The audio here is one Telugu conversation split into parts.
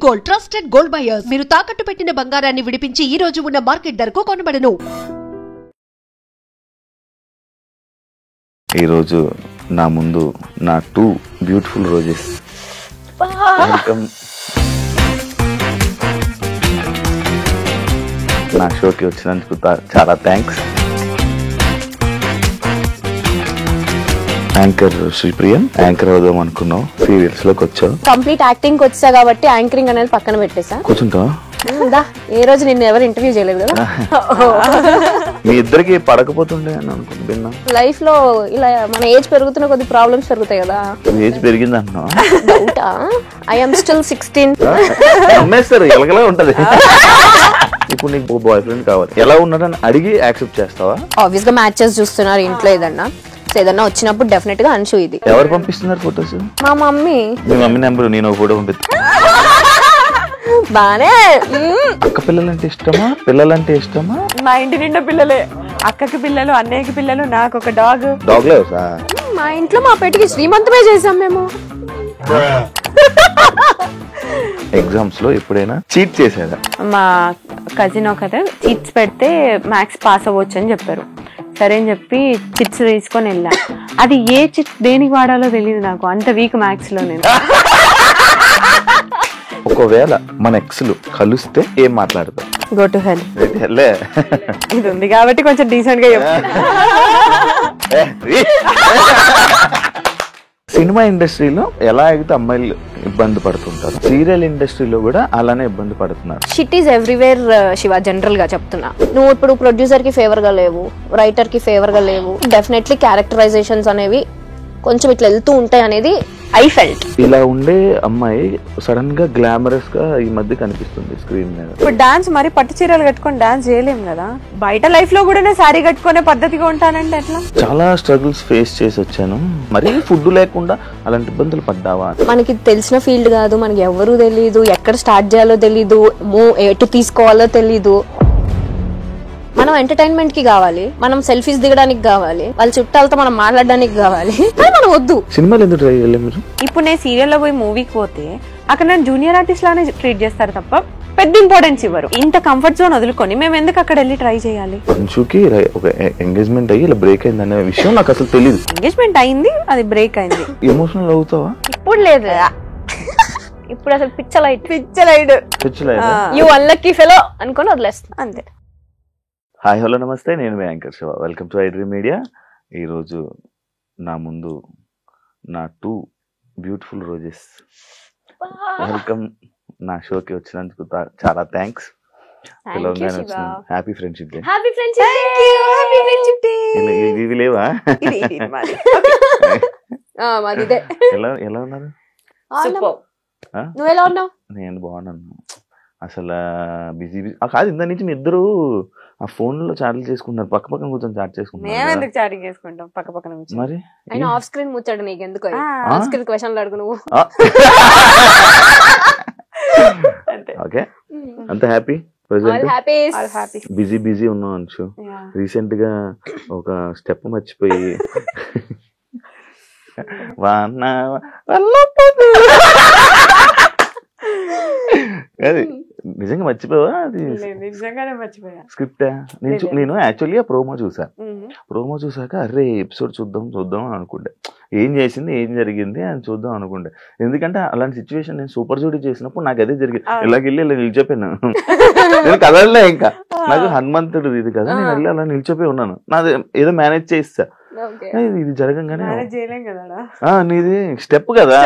Gold, trusted gold buyers. మీరు తాకట్టు పెట్టిన బంగారాన్ని విడిపించి ఈ రోజు ఉన్న మార్కెట్ ధరకు కొనబడను. ఈ రోజు నా ముందు నా 2 బ్యూటిఫుల్ రోజెస్. వెల్కమ్ నా షోకి వచ్చినందుకు చాలా థ్యాంక్స్. యాంకర్ శ్రీప్రియం, యాంకర్ అవుదాం అనుకున్నావు, సీరియల్స్ లోకి వచ్చావు. కంప్లీట్ యాక్టింగ్ వచ్చా కాబట్టి యాంకరింగ్ అనేది పక్కన పెట్టేసా. కూర్చుంటావా? ఏ రోజు నిన్ను ఎవరు ఇంటర్వ్యూ చేయలేదు కదా. మీ ఇద్దరికి పడకపోతుండే అని అనుకుంటున్నా. లైఫ్ లో ఇలా మన ఏజ్ పెరుగుతున్న కొద్ది ప్రాబ్లమ్స్ పెరుగుతాయి కదా. ఏజ్ పెరిగింది అంటున్నావా? డౌటా? I am still 16. అమ్మేస్తారు, ఎలాగలా ఉంటది. ఇప్పుడు నీకు బాయ్ ఫ్రెండ్ కావాలి, ఎలా ఉన్నాడని అడిగి యాక్సెప్ట్ చేస్తావా? ఆబ్వియస్ గా మ్యాచెస్ చూస్తున్నారు ఇంట్లో, ఏదన్నా వచ్చినప్పుడు డెఫినెట్ గా అన్షు. ఇది ఎవరు పంపిస్తున్నారు ఫొటోస్? మా మమ్మీ. మీ మమ్మీ నెంబర్ నేను ఒక ఫోటో పంపిస్తా. బానే. అక్క పిల్లలంటే ఇష్టమా, పిల్లలంటే ఇష్టమా? మా ఇంటి నిండా పిల్లలే, అక్కకి పిల్లలు, అన్నయ్యకి పిల్లలు, నాకు ఒక డాగ్. డాగ్ లేవా? మా ఇంట్లో మా పెటికి శ్రీమంతమే చేసాం మేము. ఎగ్జామ్స్ లో ఎప్పుడైనా చీట్ చేసేదా? మా కజిన్ ఒకరు చిట్స్ పెడితే మ్యాథ్స్ పాస్ అవ్వచ్చు అని చెప్పారు. సరే అని చెప్పి చిట్స్ తీసుకొని వెళ్ళా. అది ఏ చిట్స్ దేనికి వాడాలో తెలియదు నాకు, అంత వీక్ మ్యాథ్స్ లో నేను. ఒకవేళ మన ఎక్స్లు కలిస్తే ఏం మాట్లాడతాం? Go to hell. ఇది ఉంది కాబట్టి కొంచెం డీసెంట్ గా చెప్తాను. సినిమా ఇండస్ట్రీలో ఎలా అయితే అమ్మాయిలు ఇబ్బంది పడుతుంటారు, సీరియల్ ఇండస్ట్రీలో కూడా అలానే ఇబ్బంది పడుతున్నారు. Shit is everywhere Shiva. General గా చెప్తున్నా, నువ్వు ఇప్పుడు ప్రొడ్యూసర్ కి ఫేవర్ గా లేవు, రైటర్ కి ఫేవర్ గా లేవు. డెఫినెట్లీ క్యారెక్టరైజేషన్స్ అనేవి కొంచెం ఇట్లా వెళ్తూ ఉంటాయి అనేది ఐ ఫెల్ట్. ఇలా ఉండే అమ్మాయి సడన్ గా గ్లామరస్ గా ఈ మధ్య కనిపిస్తుంది స్క్రీన్ మీద. ఇప్పుడు డాన్స్ మరి పట్టు చీరలు కట్టుకొని డాన్స్ చేయలేం కదా. బయట లైఫ్ లో కూడా శారీ కట్టుకునే పద్ధతిగా ఉంటానంటే ఎట్లా? చాలా స్ట్రగుల్స్ ఫేస్ చేసి వచ్చాను. మరి ఫుడ్ లేకుండా అలాంటి ఇబ్బందులు పడ్డావా? మనకి తెలిసిన ఫీల్డ్ కాదు, మనకి ఎవరు తెలీదు, ఎక్కడ స్టార్ట్ చేయాలో తెలీదు, ఎటు తీసుకోవాలో తెలీదు. మనం ఎంటర్టైన్మెంట్ కి కావాలి, మనం సెల్ఫీస్ దిగడానికి కావాలి, వాళ్ళ చుట్టాలతో మనం మాట్లాడడానికి కావాలి, మనం వద్దు. సినిమాలు ఎందుకు ట్రై చేయలేదు మీరు? ఇప్పుడు నేను సీరియల్లో పోయి మూవీకి పోతే అక్కడ నేను జూనియర్ ఆర్టిస్ట్ లానే ట్రీట్ చేస్తారు తప్ప పెద్ద ఇంపార్టెన్స్ ఇవ్వరు. ఇంత కంఫర్ట్ జోన్ వదులుకొని మేము ఎందుకు అక్కడ వెళ్ళి ట్రై చేయాలి? అంశుకి ఒక ఎంగేజ్మెంట్ అయ్యి ఇలా బ్రేక్ అయింది అనే విషయం నాకు అసలు తెలియదు. ఎంగేజ్మెంట్ అయింది, అది బ్రేక్ అయింది. ఎమోషనల్ అవుతావా? ఇప్పుడు లేదు, ఇప్పుడు అసలు పిచ్చలైట్ యు అన్లక్కీ ఫెలో అనుకొని వదిలేస్తాం అంతే. హాయ్ హలో నమస్తే, నేను మీ anchor Shiva. Welcome to iDream Media. ఈరోజు నా ముందు నా 2 బ్యూటిఫుల్ రోజెస్. వెల్కమ్ నా షోకి వచ్చినందుకు చాలా థ్యాంక్స్. Happy friendship day. ఇవి లేవా? ఎలా ఉన్నారు? నువ్వెలా ఉన్నావు? నేను బాగున్నాను. అసలు బిజీ కాదు, ఇంత నుంచి మీ ఇద్దరు ఆ ఫోన్ లో చాట్లు చేసుకుంటున్నారు, పక్క పక్కన కూర్చొని చాట్ చేసుకుంటున్నారు. మరి ఆఫ్ స్క్రీన్ ముచ్చాడు నీకు ఎందుకు? ఆఫ్ స్క్రీన్ క్వశ్చన్లు అడుగు నువ్వు. ఓకే, అంత హ్యాపీ? బిజీ ఉన్నావు అంచు. రీసెంట్ గా ఒక స్టెప్ మర్చిపోయి అది నిజంగా మర్చిపోవా? అది స్క్రిప్ట్. నేను యాక్చువల్లీ ప్రోమో చూసాక అరే ఎపిసోడ్ చూద్దాం అని అనుకుంటే, ఏం చేసింది ఏం జరిగింది అని చూద్దాం అనుకుంటే. ఎందుకంటే అలాంటి సిచ్యువేషన్ నేను సూపర్ జూడీ చేసినప్పుడు నాకు అదే జరిగింది. ఇలాగెళ్ళి ఇలా నిలిచిపోయాను. నేను కదలలే, ఇంకా నాకు హనుమంతుడు ఇది కదా, నేను వెళ్ళి అలా నిలిచిపోయి ఉన్నాను. నాది ఏదో మేనేజ్ చేస్తా. ఇది జరగంగానే నీది స్టెప్ కదా,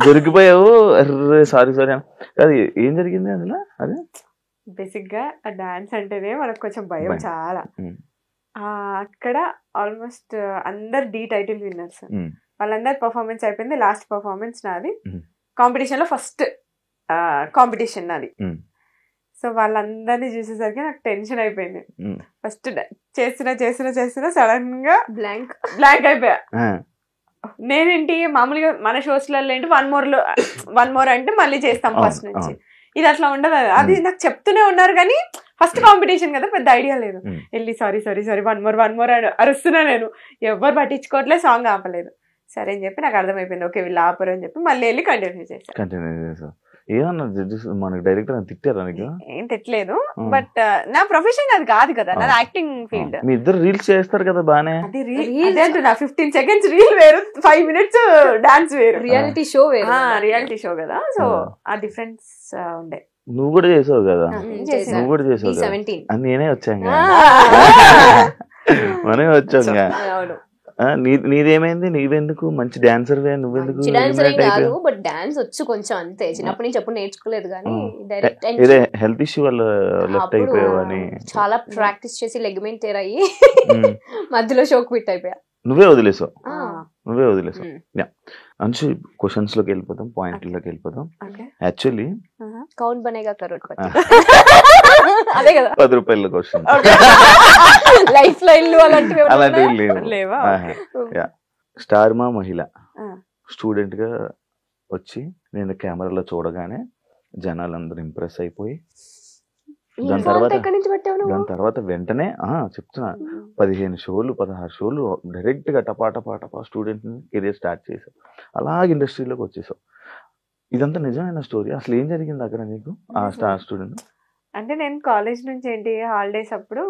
దొరికిపోయావు. అర్రే సారీ అది ఏం జరిగింది అందులో? అదే బేసిక్ గా డాన్స్ అంటేనే మనకు కొంచెం భయం చాలా. అక్కడ ఆల్మోస్ట్ అందరు డి టైటిల్ విన్నర్స్, వాళ్ళందరు పర్ఫార్మెన్స్ అయిపోయింది. లాస్ట్ పర్ఫార్మెన్స్ నాది. కాంపిటీషన్ లో ఫస్ట్ కాంపిటీషన్ నాది. సో వాళ్ళందరినీ చూసేసరికి నాకు టెన్షన్ అయిపోయింది. ఫస్ట్ చేస్తున్నా సడన్ గా బ్లాంక్ అయిపోయా. నేనేంటి మామూలుగా మన షోస్లలో ఏంటి వన్ మోర్ అంటే మళ్ళీ చేస్తాం ఫస్ట్ నుంచి. ఇది అట్లా ఉండదు. అది నాకు చెప్తూనే ఉన్నారు కానీ ఫస్ట్ కాంపిటీషన్ కదా, పెద్ద ఐడియా లేదు. వెళ్ళి సారీ వన్ మోర్ అరుస్తున్నా. నేను ఎవరు పట్టించుకోవట్లేదు, సాంగ్ ఆపలేదు. సరే అని చెప్పి నాకు అర్థమైపోయింది, ఓకే వీళ్ళు ఆపరు అని చెప్పి మళ్ళీ వెళ్ళి కంటిన్యూ చేశాను. ఏమన్నా జడ్జెస్ మనకి డైరెక్టర్ అని తిట్టారా నీకు? ఏం తిట్టలేదు, బట్ నా ప్రొఫెషన్ అది కాదు కదా, నాది యాక్టింగ్ ఫీల్డ్. మీ ఇద్దరు రీల్స్ చేస్తారు కదా బానే. అది రీల్ అంటున్నా, 15 seconds రీల్ వేరు, 5 minutes డాన్స్ వేరు, రియాలిటీ షో వేరు. రియాలిటీ షో కదా, సో ఆ డిఫరెన్స్ ఉండే. నువ్వు కూడా చేసావు కదా, చేశాను. నువ్వు కూడా చేసావు కదా. 17. అని నేనే వచ్చాను, మనమే వచ్చాం. అవును. నీదేమైంది? నీవెందుకు మంచి డాన్సర్, నువ్వెందుకు? డాన్సర్ ఏం కాదు, బట్ డాన్స్ వచ్చు కొంచెం అంతే. చిన్నప్పటి నుంచి ఎప్పుడు నేర్చుకోలేదు కానీ డైరెక్ట్ ఇదే హెల్త్ ఇష్యూ వల్ల లెఫ్ట్ అయిపోయావని చాలా ప్రాక్టీస్ చేసి లెగ్మెంట్ టేర్ అయ్యి మధ్యలో షోక్ క్విట్ అయిపోయా. నువ్వే వదిలేసావు. అంశు, క్వశ్చన్స్ లోకి వెళ్ళిపోతాం, పాయింట్లోకి వెళ్ళిపోతాం. యాక్చువల్లీ కౌంట్ బనేగా కరోడ్పతి అదే కదా, 10 రూపాయల క్వశ్చన్. లైఫ్ లైన్లు అలాంటివి లేవా? స్టార్ మా మహిళ స్టూడెంట్ గా వచ్చి నేను కెమెరాలో చూడగానే జనాలందరూ ఇంప్రెస్ అయిపోయి దాని తర్వాత వెంటనే చెప్తున్నా 15 షోలు 16 షోలు డైరెక్ట్ గా టపా స్టూడెంట్ కెరీర్ స్టార్ట్ చేసావు. అలాగే ఇండస్ట్రీలోకి వచ్చేసావు. ఇదంతా నిజమైన స్టోరీ. అసలు ఏం జరిగింది అక్కడ నీకు ఆ స్టార్ స్టూడెంట్? అంటే నేను కాలేజ్ నుంచి ఏంటి హాలిడేస్ అప్పుడు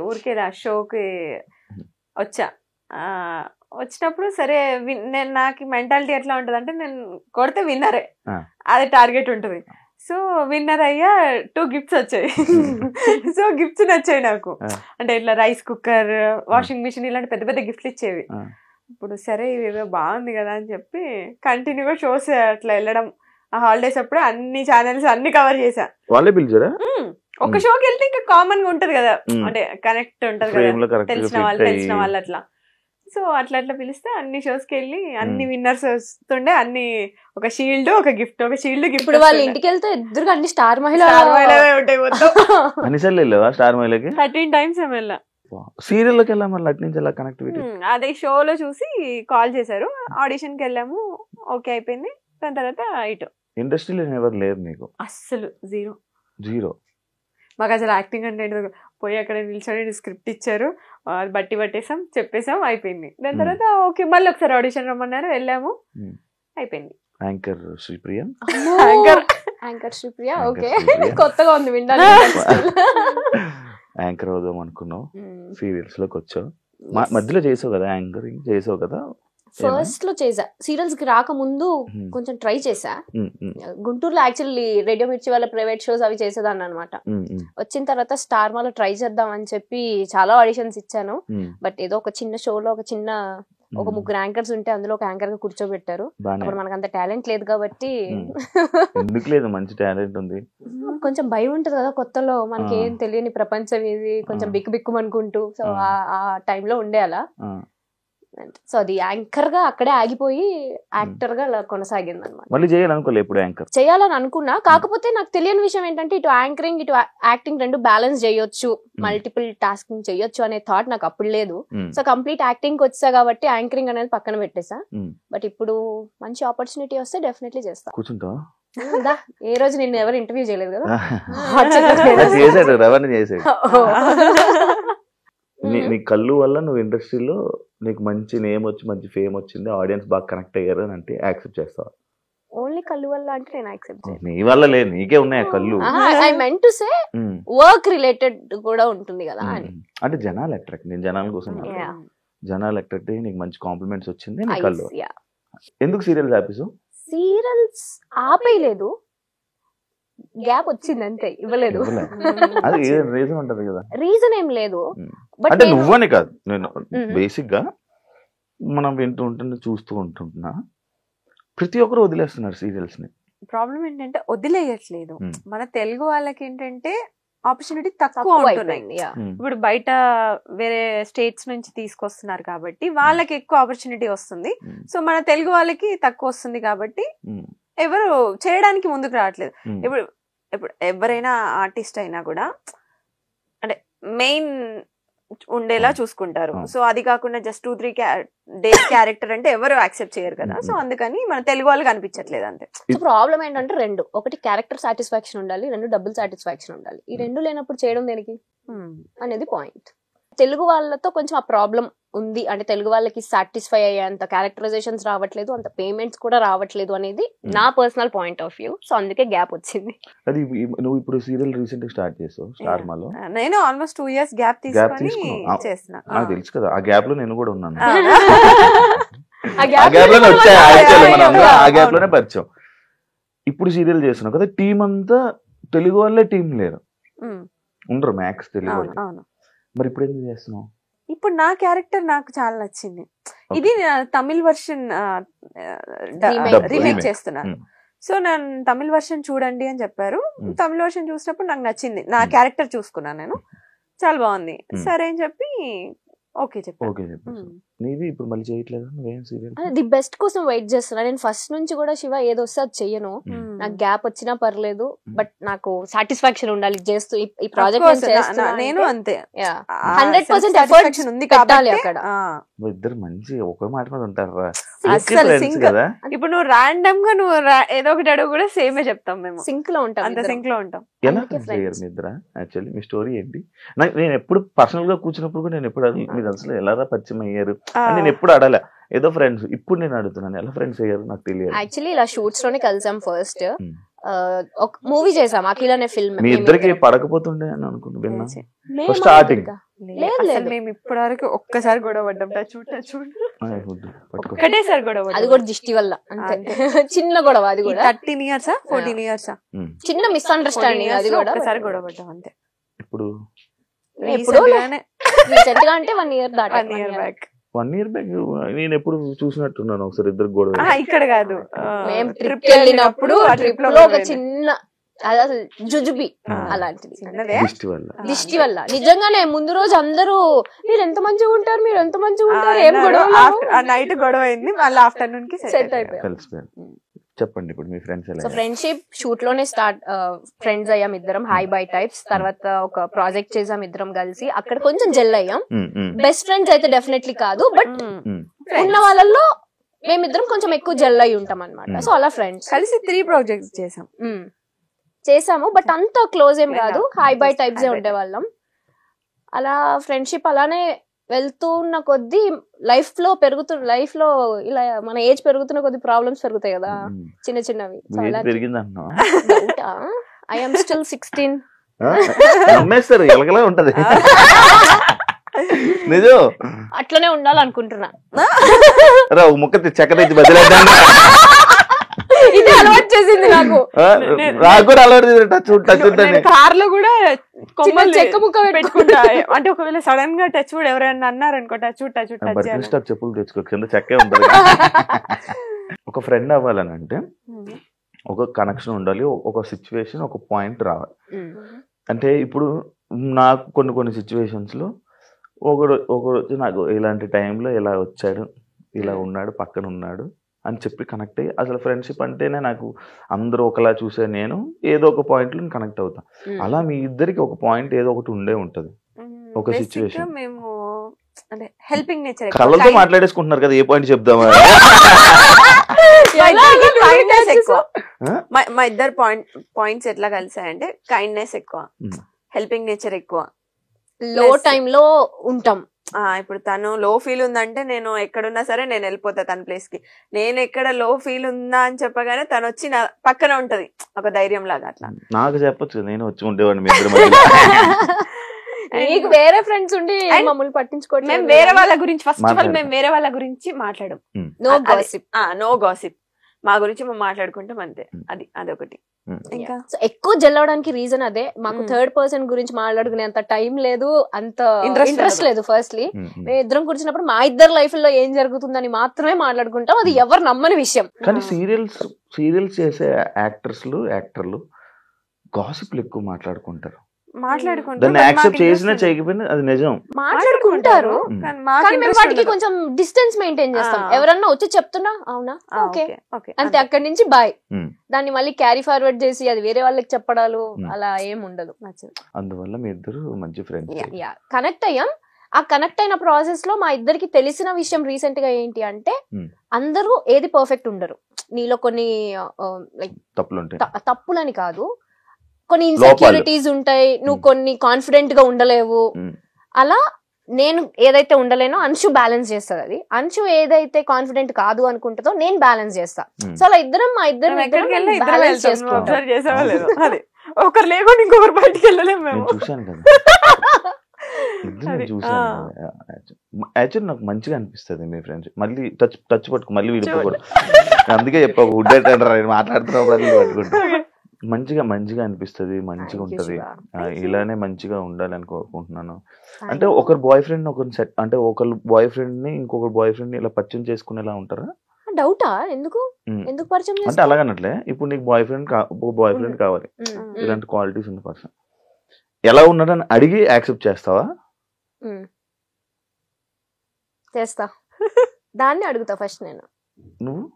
ఊరికే షోకి వచ్చా. వచ్చినప్పుడు సరే నేను నాకు మెంటాలిటీ ఎట్లా ఉంటుంది అంటే నేను కొడితే విన్నరే, అది టార్గెట్ ఉంటుంది. సో విన్నర్ అయ్యా 2 gifts వచ్చాయి. సో గిఫ్ట్స్ నచ్చాయి నాకు. అంటే ఇట్లా రైస్ కుక్కర్, వాషింగ్ మిషన్ ఇలాంటి పెద్ద పెద్ద గిఫ్ట్లు ఇచ్చేవి. ఇప్పుడు సరే ఇవేదో బాగుంది కదా అని చెప్పి కంటిన్యూగా షోస్ అట్లా వెళ్ళడం. ఆ హాలిడేస్ అప్పుడు అన్ని ఛానల్స్ అన్ని కవర్ చేశా. వాళ్ళే పిలిచారా? ఒక షోకి వెళ్తే ఇంకా కామన్ గా ఉంటది కదా, అంటే కనెక్ట్ ఉంటది కదా, తెలిసిన వాళ్ళు అట్లా. సో అట్లా పిలిస్తే అన్ని షోస్ కి వెళ్ళి అన్ని విన్నర్స్ వస్తుండే, అన్ని ఒక షీల్డ్ ఒక గిఫ్ట్, ఒక షీల్డ్ గిఫ్ట్. ఇప్పుడు వాళ్ళ ఇంటికి వెళ్తే ఇద్దరు అన్ని స్టార్ మహిళ ఉంటాయి మొత్తం. అన్నిసార్లు వెళ్ళావా స్టార్ మహిళకి? 13 times వెళ్ళా. సీరియల్ లోకి వెళ్ళా, మళ్ళీ అటు నుంచి ఎలా కనెక్టివిటీ? అదే షోలో చూసి కాల్ చేశారు, ఆడిషన్ కి వెళ్ళాము, ఓకే అయిపోయింది. దాని తర్వాత ఇటు ఇండస్ట్రీలో ఎవరు లేరు నీకు? అస్సలు జీరో. మాకు అసలు యాక్టింగ్ అంటే పోయి అక్కడ నిల్చొని స్క్రిప్ట్ ఇచ్చారు, బట్టి పట్టేసాం, చెప్పేసాం, అయిపోయింది. దాని తర్వాత ఓకే మళ్ళీ ఒకసారి ఆడిషన్ రమ్మన్నారు, వెళ్ళాము, అయిపోయింది. Anchor Sripriya. Anchor Sripriya okay, కొత్తగా ఉంది విండాలి. యాంకర్ అవుదాం అనుకున్నావు, సీరియల్స్ లోకి వచ్చావు, మధ్యలో చేసావు కదా, యాంకరింగ్ చేసావు కదా. ఫస్ట్ లో చేసా, సీరియల్స్ కి రాకముందు కొంచెం ట్రై చేసా. గుంటూరులో యాక్చువల్లీ రేడియో మిర్చి వాళ్ళ ప్రైవేట్ షోస్ అవి చేసేదాన్ని అనమాట. వచ్చిన తర్వాత స్టార్ మాలో ట్రై చేద్దాం అని చెప్పి చాలా ఆడిషన్స్ ఇచ్చాను. బట్ ఏదో ఒక చిన్న షోలో ఒక 3 యాంకర్స్ ఉంటే అందులో ఒక యాంకర్ గా కూర్చోబెట్టారు. అప్పుడు మనకు అంత టాలెంట్ లేదు కాబట్టి. ఎందుకు లేదు, మంచి టాలెంట్ ఉంది. కొంచెం భయం ఉంటది కదా కొత్తలో, మనకి ఏం తెలియని ప్రపంచం ఇది, కొంచెం బిక్కు అనుకుంటూ. సో ఆ టైంలో ఉండే అలా. సో అది యాంకర్ గా అక్కడే ఆగిపోయి యాక్టర్ గా కొనసాగింది అనమాట. మళ్ళీ చేయాలనుకోలే ఎప్పుడు యాంకర్? చేయాలని అనుకున్నా, కాకపోతే నాకు తెలియని విషయం ఏంటంటే ఇటు యాంకరింగ్ ఇటు యాక్టింగ్ రెండు బ్యాలెన్స్ చేయొచ్చు, మల్టిపుల్ టాస్కింగ్ చేయొచ్చు అనే థాట్ నాకు అప్పుడు లేదు. సో కంప్లీట్ యాక్టింగ్ వచ్చా కాబట్టి యాంకరింగ్ అనేది పక్కన పెట్టేసా. బట్ ఇప్పుడు మంచి ఆపర్చునిటీ వస్తే డెఫినెట్లీ చేస్తా. కూర్చుంటా ఏ రోజు నిన్ను ఎవరు ఇంటర్వ్యూ చేయలేదు కదా. చేసాడు. నీ కళ్ళు వల్ల నువ్వు ఇండస్ట్రీలో నీకు మంచి నేమ్ వచ్చి మంచి ఫేమ్ వచ్చింది, ఆడియన్స్ బాగా కనెక్ట్ అయ్యారు అని అంటే యాక్సెప్ట్ చేస్తావా? ఓన్లీ కళ్ళు వల్ల అంటే నేను యాక్సెప్ట్ చేయను. నీ వల్ల లేదు, నీకే ఉన్నాయి కళ్ళు. I meant to say work related కూడా ఉంటుంది కదా అని. అంటే జనాలు అట్రాక్ట్, నేను జనాల కోసం జనాలు అట్రాక్ట్ అయ్యి నీకు మంచి కాంప్లిమెంట్స్ వచ్చింది నీ కళ్ళు. ఎందుకు సీరియల్స్ ఆపేసావు? సీరియల్స్ ఆపేయలేదు, గ్యాప్ వచ్చింది అంతే, ఇవ్వలేదు. అది రీజన్ ఉంటది కదా. రీజన్ ఏం లేదు, అంటే నువ్వని కాదు, నేను బేసిక్ గా మనం వింటూ ఉంటున్నా చూస్తూ ఉంటున్నా ప్రతి ఒక్కరు వదిలేస్తున్నారు సీరియల్స్ ని. ప్రాబ్లం ఏంటంటే వదిలేయట్లేదు, మన తెలుగు వాళ్ళకి ఏంటంటే ఆపర్చునిటీ తక్కువ ఉంటున్నాయి. ఇప్పుడు బయట వేరే స్టేట్స్ నుంచి తీసుకొస్తున్నారు కాబట్టి వాళ్ళకి ఎక్కువ ఆపర్చునిటీ వస్తుంది. సో మన తెలుగు వాళ్ళకి తక్కువ వస్తుంది కాబట్టి ఎవరు చేయడానికి ముందుకు రావట్లేదు. ఇప్పుడు ఎవరైనా ఆర్టిస్ట్ అయినా కూడా అంటే మెయిన్ ఉండేలా చూసుకుంటారు. సో అది కాకుండా జస్ట్ 2-3 డేస్ క్యారెక్టర్ అంటే ఎవరు యాక్సెప్ట్ చేయరు కదా. సో అందుకని మన తెలుగు వాళ్ళకి అనిపించట్లేదు అంతే. ప్రాబ్లం ఏంటంటే రెండు, ఒకటి క్యారెక్టర్ సాటిస్ఫాక్షన్ ఉండాలి, 2 డబ్బుల్ సాటిస్ఫాక్షన్ ఉండాలి. ఈ 2 లేనప్పుడు చేయడం దేనికి అనేది పాయింట్. తెలుగు వాళ్ళతో కొంచెం ఆ ప్రాబ్లం ఉంది అంటే తెలుగు వాళ్ళకి సాటిస్ఫై అయ్యేంత క్యారెక్టరైజేషన్స్ రావట్లేదు, అంత పేమెంట్స్ కూడా రావట్లేదు అనేది నా personal point of view. So అందుకే గ్యాప్ వచ్చింది. అది నువ్వు ఇప్పుడు సీరియల్ రీసెంట్ గా స్టార్ట్ చేసావు స్టార్ మాలో. నేను ఆల్మోస్ట్ 2 years గ్యాప్ తీసుకొని చేస్తున్నా. నాకు తెలుసు కదా, ఆ గ్యాప్ లో నేను కూడా ఉన్నాను. ఆ ఆ గ్యాప్ లోనే వచ్చాయి, ఆ గ్యాప్ లోనే పరిచయం. ఇప్పుడు సీరియల్ చేస్తున్నావు కదా, టీం అంతా తెలుగు వాళ్ళే, టీం లేరు, ఉండరు మ్యాక్స్ తెలుగు వాళ్ళు. మరి ఇప్పుడు ఎందుకు చేస్తున్నావు? ఇప్పుడు నా క్యారెక్టర్ నాకు చాలా నచ్చింది. ఇది తమిళ్ వర్షన్ రీమేక్ చేస్తున్నాను. సో నేను తమిళ్ వర్షన్ చూడండి అని చెప్పారు. తమిళ్ వర్షన్ చూసినప్పుడు నాకు నచ్చింది, నా క్యారెక్టర్ చూసుకున్నాను నేను, చాలా బాగుంది. సరే అని చెప్పి ఓకే చెప్పాను. నీది ఇప్పుడు మళ్ళీ చేయట్లేదు నువ్వేం సీరియల్? ది బెస్ట్ కోసం వెయిట్ చేస్తున్నా నేను ఫస్ట్ నుంచి కూడా. శివ ఏదో వస్తే అది చెయ్యను, నాకు గ్యాప్ వచ్చినా పర్లేదు, బట్ నాకు సాటిస్ఫాక్షన్ ఉండాలి చేస్తూ. ఈ ప్రాజెక్ట్ నేను అంతే 100% ఎఫర్ట్ ఉంది పెట్టాలి అక్కడ. ఇద్దరు మంచి ఒకే మాట మీద ఉంటారు కదా. ఇప్పుడు నువ్వు ర్యాండమ్ గా నువ్వు ఏదో ఒకటి అడుగు కూడా సేమే చెప్తాం, మేము సింక్ లో ఉంటాం, అంత సింక్ లో ఉంటాం. ఎలా చేయరు మీ ఇద్దరా? యాక్చువల్లీ మీ స్టోరీ ఏంటి? నేను ఎప్పుడు పర్సనల్ గా కూర్చున్నప్పుడు కూడా నేను ఎప్పుడు మీరు అసలు ఎలా పరిచయం అయ్యారు నేను ఎప్పుడు అడలే, ఏదో ఫ్రెండ్స్. ఇప్పుడు నేను అడుగుతున్నాను ఎలా ఫ్రెండ్స్ అయ్యారు నాకు తెలియదు. యాక్చువల్లీ ఇలా షూట్స్ లోనే కలిసాం. ఫస్ట్ ఒక మూవీ చేసాం అఖిల్ అనే ఫిల్మ్. మీ ఇద్దరికి పడకపోతుండే అని అనుకుంటున్నా స్టార్టింగ్. మేము ఇప్పటి వరకు ఒక్కసారి గొడవ పడ్డాం, ఒక్కటేసారి గొడవ, అది కూడా దిష్టి వల్ల అంతే. చిన్న గొడవ, అది కూడా 13 years 14 years చిన్న మిస్అండర్స్టాండింగ్, అది కూడా ఒక్కసారి గొడవ పడ్డాం అంతే. ఇప్పుడు రీసెంట్ గా అంటే 1 year దాటి 1 year బ్యాక్. 1 year బ్యాక్ నేను ఎప్పుడు చూసినట్టున్నాను ఒకసారి ఇద్దరు గొడవ. ఇక్కడ కాదు, మేము ట్రిప్ వెళ్ళినప్పుడు ఆ ట్రిప్ లో ఒక చిన్న అసలు జుజుబి అలాంటిది దిష్టి వల్ల. నిజంగానే ముందు రోజు అందరూ మీరు ఎంత మంచిగా ఉంటారు, మీరు ఎంత మంచిగా ఉంటారు, ఏం గొడవ, నైట్ గొడవ అయింది, మళ్ళీ ఆఫ్టర్నూన్ కి సెట్ అయిపోయాం. చెప్పండి ఇప్పుడు మీ ఫ్రెండ్స్ ఎలా? సో ఫ్రెండ్షిప్ షూట్ లోనే స్టార్ట్, ఫ్రెండ్స్ అయ్యాం ఇద్దరం, హై బై టైప్స్. తర్వాత ఒక ప్రాజెక్ట్ చేసాం ఇద్దరం కలిసి, అక్కడ కొంచెం జెల్ అయ్యాం. బెస్ట్ ఫ్రెండ్స్ అయితే డెఫినెట్లీ కాదు, బట్ ఉన్న వాళ్ళల్లో మేమిద్దరం కొంచెం ఎక్కువ జెల్ అయి ఉంటాం అనమాట. సో అలా ఫ్రెండ్స్ కలిసి 3 projects చేసాము, బట్ అంత క్లోజ్ ఏం కాదు, హై బై టైప్స్ ఏ ఉండేవాళ్ళం. అలా ఫ్రెండ్షిప్ అలానే వెళ్తున్న కొద్దీ లైఫ్ లో ఇలా మన ఏజ్ పెరుగుతున్న కొద్ది ప్రాబ్లమ్స్ పెరుగుతాయి కదా, చిన్న చిన్నవి. I am still 16. ఉంటది నిజం, అట్లనే ఉండాలనుకుంటున్నా. ముక్క చెక్క తెచ్చి బదిలేద్దాం, ఇది అలవాటు చేసింది నాకు. నాకు కూడా అలవాటు కార్ లో కూడా చెక్క ముక్క పెట్టుకుంటా. అంటే ఒకవేళ సడన్ గా టచ్ కూడా ఎవరైనా అన్నారనుకో, టచ్ చెప్పులు తెచ్చుకో, కింద చెక్కే ఉంటుంది. ఒక ఫ్రెండ్ అవ్వాలని అంటే ఒక కనెక్షన్ ఉండాలి, ఒక సిచ్యువేషన్, ఒక పాయింట్ రావాలి. అంటే ఇప్పుడు నాకు కొన్ని సిచ్యువేషన్స్ లో ఒకడు నాకు ఇలాంటి టైంలో ఇలా వచ్చాడు, ఇలా ఉన్నాడు, పక్కన ఉన్నాడు అని చెప్పి కనెక్ట్ అయ్యి, అసలు ఫ్రెండ్షిప్ అంటేనే నాకు అందరూ ఒకలా చూసే నేను ఏదో ఒక పాయింట్ లో కనెక్ట్ అవుతా. అలా మీ ఇద్దరికి ఒక పాయింట్ ఏదో ఒకటి ఉండే ఉంటది, ఒక సిచ్యువేషన్. మేము అంటే హెల్పింగ్ నేచర్, కళ్ళతో మాట్లాడేసుకుంటున్నారు కదా, ఏ పాయింట్ చెప్దామా? మా ఇద్దరు పాయింట్స్ ఎట్లా కలిసాయంటే కైండ్నెస్ ఎక్కువ, హెల్పింగ్ నేచర్ ఎక్కువ, లో టైమ్ లో ఉంటాం. ఇప్పుడు తను లో ఫీల్ ఉందంటే నేను ఎక్కడున్నా సరే నేను వెళ్ళిపోతా తన ప్లేస్ కి. నేను ఎక్కడ లో ఫీల్ ఉందా అని చెప్పగానే తను వచ్చి నా పక్కన ఉంటది, ఒక ధైర్యం లాగా. అట్లా నాకు చెప్పొచ్చు, నేను వచ్చి ఉండేవాడిని. మీకు వేరే ఫ్రెండ్స్ ఉండి మమ్మల్ని పట్టించుకోవట్లేదు. మేము వేరే వాళ్ళ గురించి ఫస్ట్ ఆఫ్ ఆల్ మేము వేరే వాళ్ళ గురించి మాట్లాడం, నో గాసిప్. మా గురించి మేము మాట్లాడుకుంటాం అంతే, అదొకటి. ఇంకా ఎక్కువ జల్లవడానికి రీజన్ అదే, మాకు థర్డ్ పర్సన్ గురించి మాట్లాడుకునే అంత టైం లేదు, అంత ఇంట్రెస్ట్ లేదు. ఫస్ట్లీ మేము ఇద్దరం కూర్చున్నప్పుడు మా ఇద్దరు లైఫ్ లో ఏం జరుగుతుందని మాత్రమే మాట్లాడుకుంటాం, అది ఎవరు నమ్మని విషయం. కానీ సీరియల్స్ చేసే యాక్టర్లు గాసిప్లు ఎక్కువ మాట్లాడుకుంటారు. మాట్లాడుకుంటారు, వాటికి కొంచెం డిస్టెన్స్ మెయింటైన్ చేస్తాం. ఎవరన్నా వచ్చి చెప్తున్నా అవునా ఓకే అంతే, అక్కడి నుంచి బాయ్. దాన్ని మళ్ళీ క్యారీ ఫార్వర్డ్ చేసి అది వేరే వాళ్ళకి చెప్పడాలు అలా ఏం ఉండదు. అందువల్ల మీ ఇద్దరు మంచి ఫ్రెండ్స్, కనెక్ట్ అయ్యాం. ఆ కనెక్ట్ అయిన ప్రాసెస్ లో మా ఇద్దరికి తెలిసిన విషయం రీసెంట్ గా ఏంటి అంటే, అందరూ ఏది పర్ఫెక్ట్ ఉండరు. నీలో కొన్ని లైక్ తప్పులని కాదు, కొన్ని ఇన్సెక్యూరిటీస్ ఉంటాయి, నువ్వు కొన్ని కాన్ఫిడెంట్ గా ఉండలేవు. అలా నేను ఏదైతే ఉండలేనో అంశు బ్యాలెన్స్ చేస్తుంది. అది అంశు ఏదైతే కాన్ఫిడెంట్ కాదు అనుకుంటుందో నేను బ్యాలెన్స్ చేస్తా. సో అలా మా ఇద్దరం బ్యాలెన్స్ చేసుకుంటాం. ఒకరు లేకుండా ఇంకొకరు బయటికి వెళ్ళలేము మేము. చూసాను కదా యాక్చువల్లీ నాకు మంచిగా అనిపిస్తుంది మీ ఫ్రెండ్స్. మళ్ళీ టచ్ పట్టుకు మళ్ళీ విడిపోకూడదు. అందుకే చెప్పా మాట్లాడుతున్నప్పుడు పట్టుకుంటా. మంచిగా అనిపిస్తుంది, మంచిగా ఉంటది. ఇలానే మంచిగా ఉండాలని కోరుకుంటున్నాను. అంటే ఒకరు బాయ్ ఫ్రెండ్ ఒకరిని సెట్ అంటే ఒకరు బాయ్ ఫ్రెండ్ ని ఇంకొకరు బాయ్ ఫ్రెండ్ ని ఇలా పరిచయం చేసుకునేలా ఉంటారా? డౌటా? ఎందుకు పరిచయం అంటే అలాగనట్లే. ఇప్పుడు నీకు బాయ్ ఫ్రెండ్ కావాలి, ఇలాంటి క్వాలిటీస్ ఉన్న పర్సన్ ఎలా ఉన్నాడని అడిగి యాక్సెప్ట్ చేస్తావా? చేస్తా. దాన్ని అడుగుతా ఫస్ట్ నేను. నువ్వు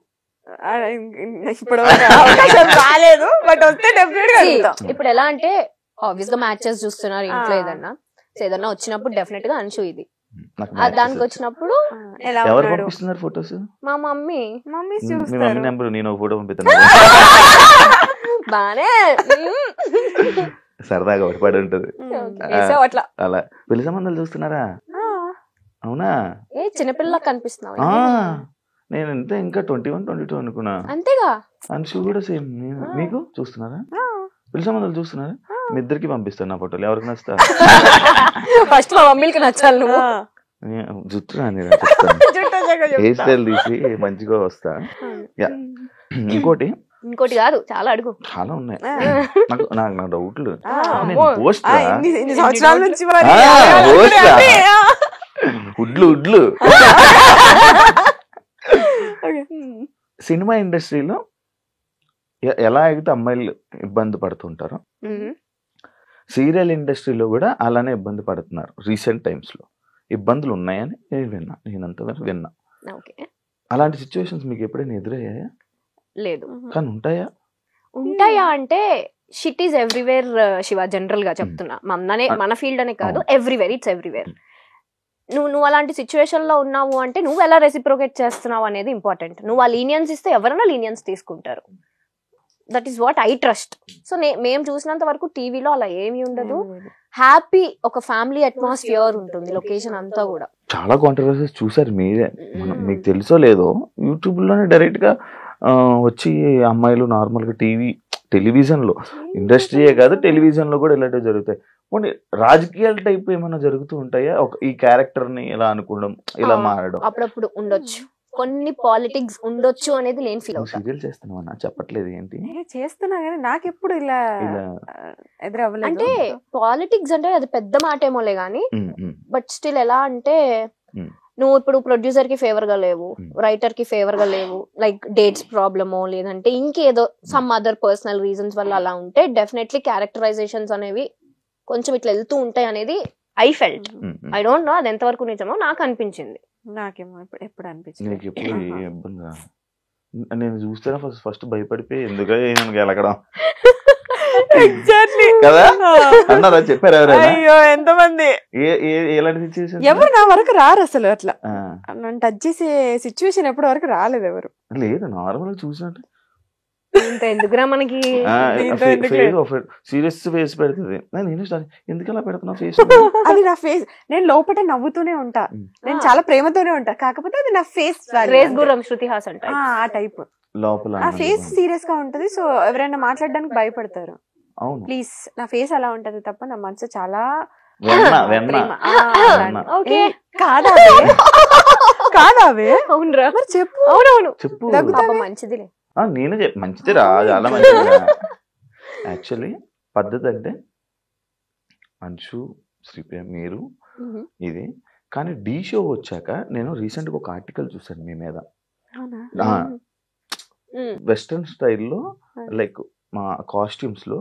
ఇప్పుడు రాలేదు, బట్ వస్తే డెఫినెట్ గా. ఇప్పుడు ఎలా అంటే ఆబ్వియస్ గా మ్యాచెస్ చూస్తున్నారు ఇంట్లో, ఏదన్నా వచ్చినప్పుడు డెఫినెట్ గా అంశు ఇది. దానికి వచ్చినప్పుడు ఎవరు పంపిస్తున్నారు ఫోటోస్? మా మమ్మీ. మీ మమ్మీ నెంబర్ నేను ఒక ఫోటో పంపిస్తాను. బానే సరదాగా ఒకటి ఉంటది అట్లా. అలా పెళ్లి సంబంధాలు చూస్తున్నారా? అవునా? ఏ చిన్నపిల్ల కనిపిస్తున్నావు? నేను ఇంకా 21, 22 అనుకున్నా. అంతేగా. అంశు కూడా సేమ్. మీకు చూస్తున్నారా? పెళ్లి సంబంధాలు చూస్తున్నారా? మీ ఇద్దరికి పంపిస్తాను నా ఫోటోలు. ఎవరికి నచ్చుతా? ఫస్ట్ మా మమ్మీకి నచ్చాలి. నువ్వు జుట్టు రాని హెయిర్ స్టైల్ తీసి మంచిగా వస్తా. ఇంకోటి కాదు, చాలా అడుగు, చాలా ఉన్నాయి నాకు డౌట్లు. ఉడ్లు సినిమా ఇండస్ట్రీలో ఎలా అయితే అమ్మాయిలు ఇబ్బంది పడుతుంటారో సీరియల్ ఇండస్ట్రీలో కూడా అలానే ఇబ్బంది పడుతున్నారు. రీసెంట్ టైమ్స్ లో ఇబ్బందులు ఉన్నాయని నేనంతవరకు విన్నా. అలాంటి సిచ్యువేషన్స్ మీకు ఎప్పుడైనా ఎదురయ్యాయా? లేదు. కానీ ఉంటాయా అంటే shit is everywhere Shiva. General గా చెప్తున్నా, మన ఫీల్డ్ అనే కాదు, ఎవ్రీవేర్. It's everywhere. నువ్వు అలాంటి సిచ్యువేషన్ లో ఉన్నావు అంటే నువ్వు ఎలా రెసిప్రోకేట్ చేస్తున్నావు అనేది ఇంపార్టెంట్. నువ్వు ఆ లీనియన్స్ ఇస్తే ఎవరైనా లీనియన్స్ తీసుకుంటారు. That is what I trust. So మేము చూసినంత వరకు టీవీలో అలా ఏమీ ఉండదు. హ్యాపీ ఒక ఫ్యామిలీ అట్మాస్ఫియర్ ఉంటుంది లొకేషన్ అంతా కూడా. చాలా కాంట్రవర్సీస్ చూసారు మీరే. మీకు తెలుసో లేదో యూట్యూబ్ లోనే డైరెక్ట్ గా వచ్చి అమ్మాయిలు నార్మల్ గా టెలివిజన్ లో, ఇండస్ట్రీయే కాదు టెలివిజన్ లో కూడా ఇలాంటివి జరుగుతాయి. కొన్ని రాజకీయాల టైప్ ఏమైనా జరుగుతూ ఉంటాయా? ఈ క్యారెక్టర్ ని ఇలా అనుకోవడం, ఇలా మారడం అప్పుడప్పుడు ఉండొచ్చు. కొన్ని పాలిటిక్స్ ఉండొచ్చు అనేది నేను ఫీల్ అవుతాను. సీరియల్ చేస్తున్నావు అన్న, చెప్పట్లేదు ఏంటి? చేస్తున్నా కానీ నాకు ఎప్పుడు ఇలా ఎదురవ్వలేదు. అంటే పాలిటిక్స్ అంటే అది పెద్ద మాట ఏమోలే గానీ, బట్ స్టిల్ ఎలా అంటే నువ్వు ఇప్పుడు ప్రొడ్యూసర్ కి ఫేవర్ గా లేవు, రైటర్ కి ఫేవర్ గా లేవు, లైక్ డేట్స్ ప్రాబ్లమో లేదంటే ఇంకేదో సమ్ అదర్ పర్సనల్ రీజన్స్ వల్ల అలా ఉంటే డెఫినెట్లీ క్యారెక్టరైజేషన్స్ అనేవి కొంచెం ఇట్లా వెళ్తూ ఉంటాయి అనేది I felt. I don't know అది ఎంతవరకు నిజమో, నాకు అనిపించింది. నాకేమో ఎప్పుడు అనిపించింది. నీకు ఎప్పుడు ఇబ్బంది? నేను చూస్తే ఫస్ట్ భయపడిపోయి ఎందుకు గెలకడం కదా అన్నారా? చెప్పారు ఎవరైనా? అయ్యో ఎంతమంది, ఎలాంటి సిచ్యువేషన్? ఎవరు నా వరకు రారు అసలు. అట్లా నన్ను టచ్ చేసే సిచ్యువేషన్ ఎప్పటి వరకు రాలేదు ఎవరు. లేదు, నార్మల్ చూసినట్టు ఎందుకురా మనకి సీరియస్ ఫేస్ పెడుతుంది. నేను ఎందుకు అలా పెడుతున్నా ఫేస్? అది నా ఫేస్. నేను లోపల నవ్వుతూనే ఉంటా, నేను చాలా ప్రేమతోనే ఉంటా, కాకపోతే అది నా ఫేస్. శృతి హాసన్ ఆ టైప్ లోపల నా ఫేస్ సీరియస్ గా ఉంటది. సో ఎవరైనా మాట్లాడడానికి భయపడతారు. ప్లీజ్, నా ఫేస్ అలా ఉంటది తప్ప నా మనసు చాలా కాదావే. అవునరా? చెప్పు. అవునవును చెప్పు. మంచిదిలే. నేను మంచిది రా, చాలా మంచిది. యాక్చువల్లీ పద్ధతి అంటే అంశు, శ్రీప్రియ, మీరు ఇది. కానీ డి షో వచ్చాక నేను రీసెంట్ గా ఒక ఆర్టికల్ చూసాను మీ మీద. వెస్ట్రన్ స్టైల్లో లైక్ మా కాస్ట్యూమ్స్ లో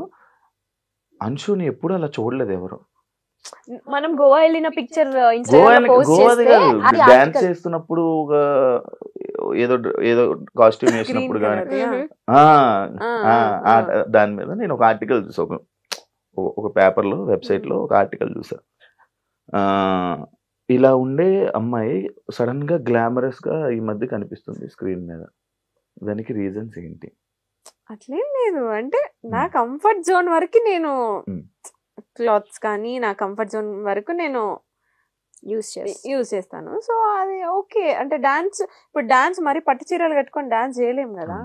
అంశుని ఎప్పుడు అలా చూడలేదు ఎవరు. మనం గోవా వెళ్ళిన పిక్చర్ డాన్స్ చేస్తున్నప్పుడు ఏదో కాస్ట్యూమ్ వేసినప్పుడు కానీ దాని మీద నేను ఒక ఆర్టికల్ చూసా, ఒక పేపర్ లో, వెబ్సైట్ లో ఒక ఆర్టికల్ చూసా. ఇలా ఉండే అమ్మాయి సడన్ గా గ్లామరస్ గా ఈ మధ్య కనిపిస్తుంది స్క్రీన్ మీద. దానికి రీజన్స్ ఏంటి? అట్లేం లేదు. అంటే నా కంఫర్ట్ జోన్ వరకు నేను క్లాత్స్ కానీ నా కంఫర్ట్ జోన్ వరకు నేను యూజ్ చేస్తాను. సో అది ఓకే. అంటే ఇప్పుడు డాన్స్ మరి పట్టు చీరలు కట్టుకొని డాన్స్ చేయలేము కదా.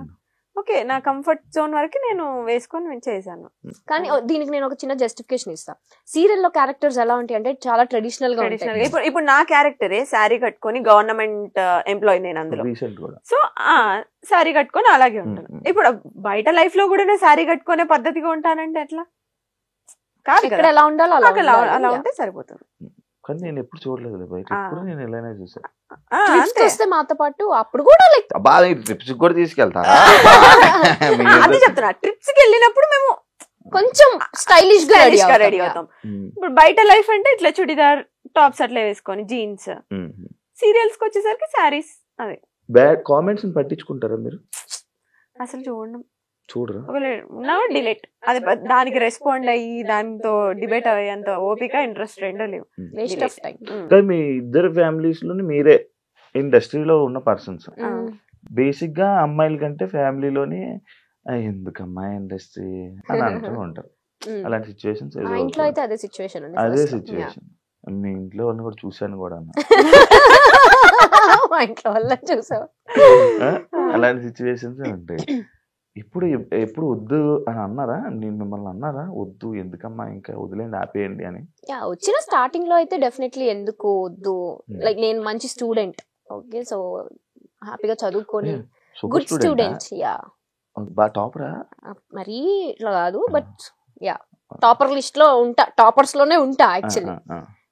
ఓకే, నా కంఫర్ట్ జోన్ వరకు నేను వేసుకొని చేశాను. కానీ దీనికి నేను ఒక చిన్న జస్టిఫికేషన్ ఇస్తా. సీరియల్లో క్యారెక్టర్స్ ఎలా ఉంటాయి అంటే చాలా ట్రెడిషనల్ గా ఉంటాయి. ఇప్పుడు నా క్యారెక్టరే శారీ కట్టుకొని గవర్నమెంట్ ఎంప్లాయీ నేను అందులో. సో శారీ కట్టుకొని అలాగే ఉంటాను. ఇప్పుడు బయట లైఫ్ లో కూడా నేను శారీ కట్టుకునే పద్ధతిగా ఉంటానంటే ఎట్లా కాదు. ఇక్కడ ఎలా ఉండాలో అలా ఉంటే సరిపోతుంది. కానీ నేను ఎప్పుడు చూడలేదు బయట, ఎప్పుడు నేను ఎలానే చూసాను. వస్తే మాతో పాటు అప్పుడు కూడా లైక్ బాగా ట్రిప్స్ కూడా తీసుకెళ్తారా? అదే చెప్తున్నా, ట్రిప్స్ కి వెళ్ళినప్పుడు మేము కొంచెం స్టైలిష్ గా రెడీ అవుతాం. ఇప్పుడు బయట లైఫ్ అంటే ఇట్లా చుడిదార్ టాప్స్ అట్లా వేసుకొని జీన్స్. సీరియల్స్ కి వచ్చేసరికి శారీస్. అదే బ్యాడ్ కామెంట్స్ పట్టించుకుంటారా మీరు? అసలు చూడరు. డిలీట్. అది దానికి రెస్పాండ్ అయ్యి దాంతో డిబేట్ అయ్యేంత ఓపిక ఇంట్రెస్ట్ రెండో లేవు. Waste of time. మీ ఇద్దరు ఫ్యామిలీస్ లోని మీరే ఇండస్ట్రీలో ఉన్న పర్సన్స్. బేసిక్ గా అమ్మాయిల కంటే ఫ్యామిలీలోని ఎందుకమ్మా ఇండస్ట్రీ అని అంటూ ఉంటారు. అలాంటి సిచ్యువేషన్స్ ఇంట్లో అయితే అదే సిచ్యువేషన్. మీ ఇంట్లో వాళ్ళని కూడా చూశాను కూడా మా ఇంట్లో వాళ్ళ చూసావు. అలాంటి సిచ్యువేషన్స్ ఉంటాయి. ఎప్పుడు వద్దు అని అన్నారా? నేను మిమ్మల్ని అన్నారా వద్దు ఎందుకమ్మా ఇంకా వదిలేండి ఆపేయండి అని? వచ్చిన స్టార్టింగ్ లో అయితే డెఫినెట్లీ ఎందుకు వద్దు, లైక్ నేను మంచి స్టూడెంట్. ఓకే, సో హ్యాపీగా చదువుకొని గుడ్ స్టూడెంట్. టాపరా మరీ ఇట్లా కాదు, బట్ టాపర్ లిస్ట్ లో ఉంటా, టాపర్స్ లోనే ఉంటా యాక్చువల్లీ.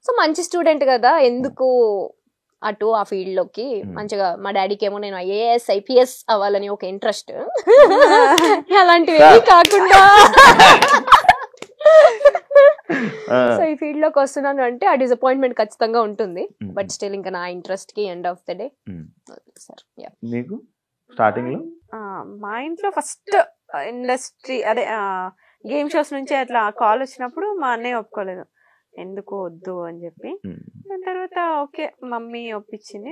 సో మంచి స్టూడెంట్ కదా, ఎందుకు అటు ఆ ఫీల్డ్ లోకి. మంచిగా మా డాడీకి ఏమో నేను IAS IPS అవ్వాలని ఒక ఇంట్రెస్ట్. అలాంటివి కాకుండా సో ఈ ఫీల్డ్ లోకి వస్తున్నాను అంటే ఆ డిసప్పాయింట్మెంట్ ఖచ్చితంగా ఉంటుంది. బట్ స్టిల్ ఇంకా నా ఇంట్రెస్ట్ కి end of the day sir. మీకు స్టార్టింగ్ లో మా ఇంట్లో ఫస్ట్ ఇండస్ట్రీ అదే గేమ్ షోస్ నుంచి అట్లా కాల్ వచ్చినప్పుడు మా అన్నయ్య ఒప్పుకోలేదు, ఎందుకు వద్దు అని చెప్పి. దాని తర్వాత ఓకే మమ్మీ ఒప్పించింది.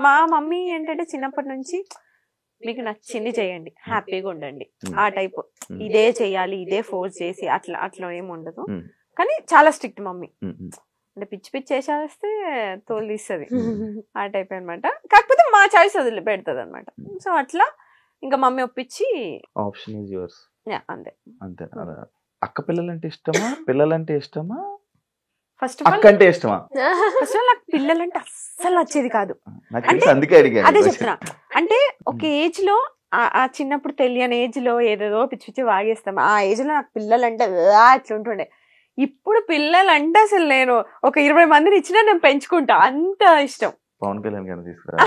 మా మమ్మీ ఏంటంటే చిన్నప్పటి నుంచి మీకు నచ్చింది చేయండి, హ్యాపీగా ఉండండి ఆ టైప్. ఇదే చెయ్యాలి, ఇదే ఫోర్స్ చేసి అట్లా ఏమి ఉండదు. కానీ చాలా స్ట్రిక్ట్ మమ్మీ. అంటే పిచ్చి చేసేస్తే తోలు తీస్తుంది ఆ టైప్ అనమాట. కాకపోతే మా చాయిస్ వదిలి పెడుతుంది అనమాట. సో అట్లా ఇంకా మమ్మీ ఒప్పించి ఆప్షన్ ఈజ్ యువర్స్. అంతే అంతే. అక్క పిల్లలంటే ఇష్టమా, పిల్లలంటే ఇష్టమా, ఫస్ట్ ఆఫ్ ఆల్ అక్క అంటే ఇష్టమా? ఫస్ట్ ఆఫ్ ఆల్ నాకు పిల్లలంటే అస్సలు నచ్చేది కాదు. అందుకే అడిగాను. అదే చెప్తున్నా, అంటే ఒక ఏజ్ లో ఆ చిన్నప్పుడు తెలియని ఏజ్ లో ఏదేదో పిచ్చి పిచ్చి వాగేస్తాం. ఆ ఏజ్ లో నాకు పిల్లలంటే అట్లా ఉంటుండే. ఇప్పుడు పిల్లలంటే అసలు నేను ఒక 20 మందిని ఇచ్చినా నేను పెంచుకుంటా, అంత ఇష్టం. పవన్ కళ్యాణ్ గారిని తీసుకురా.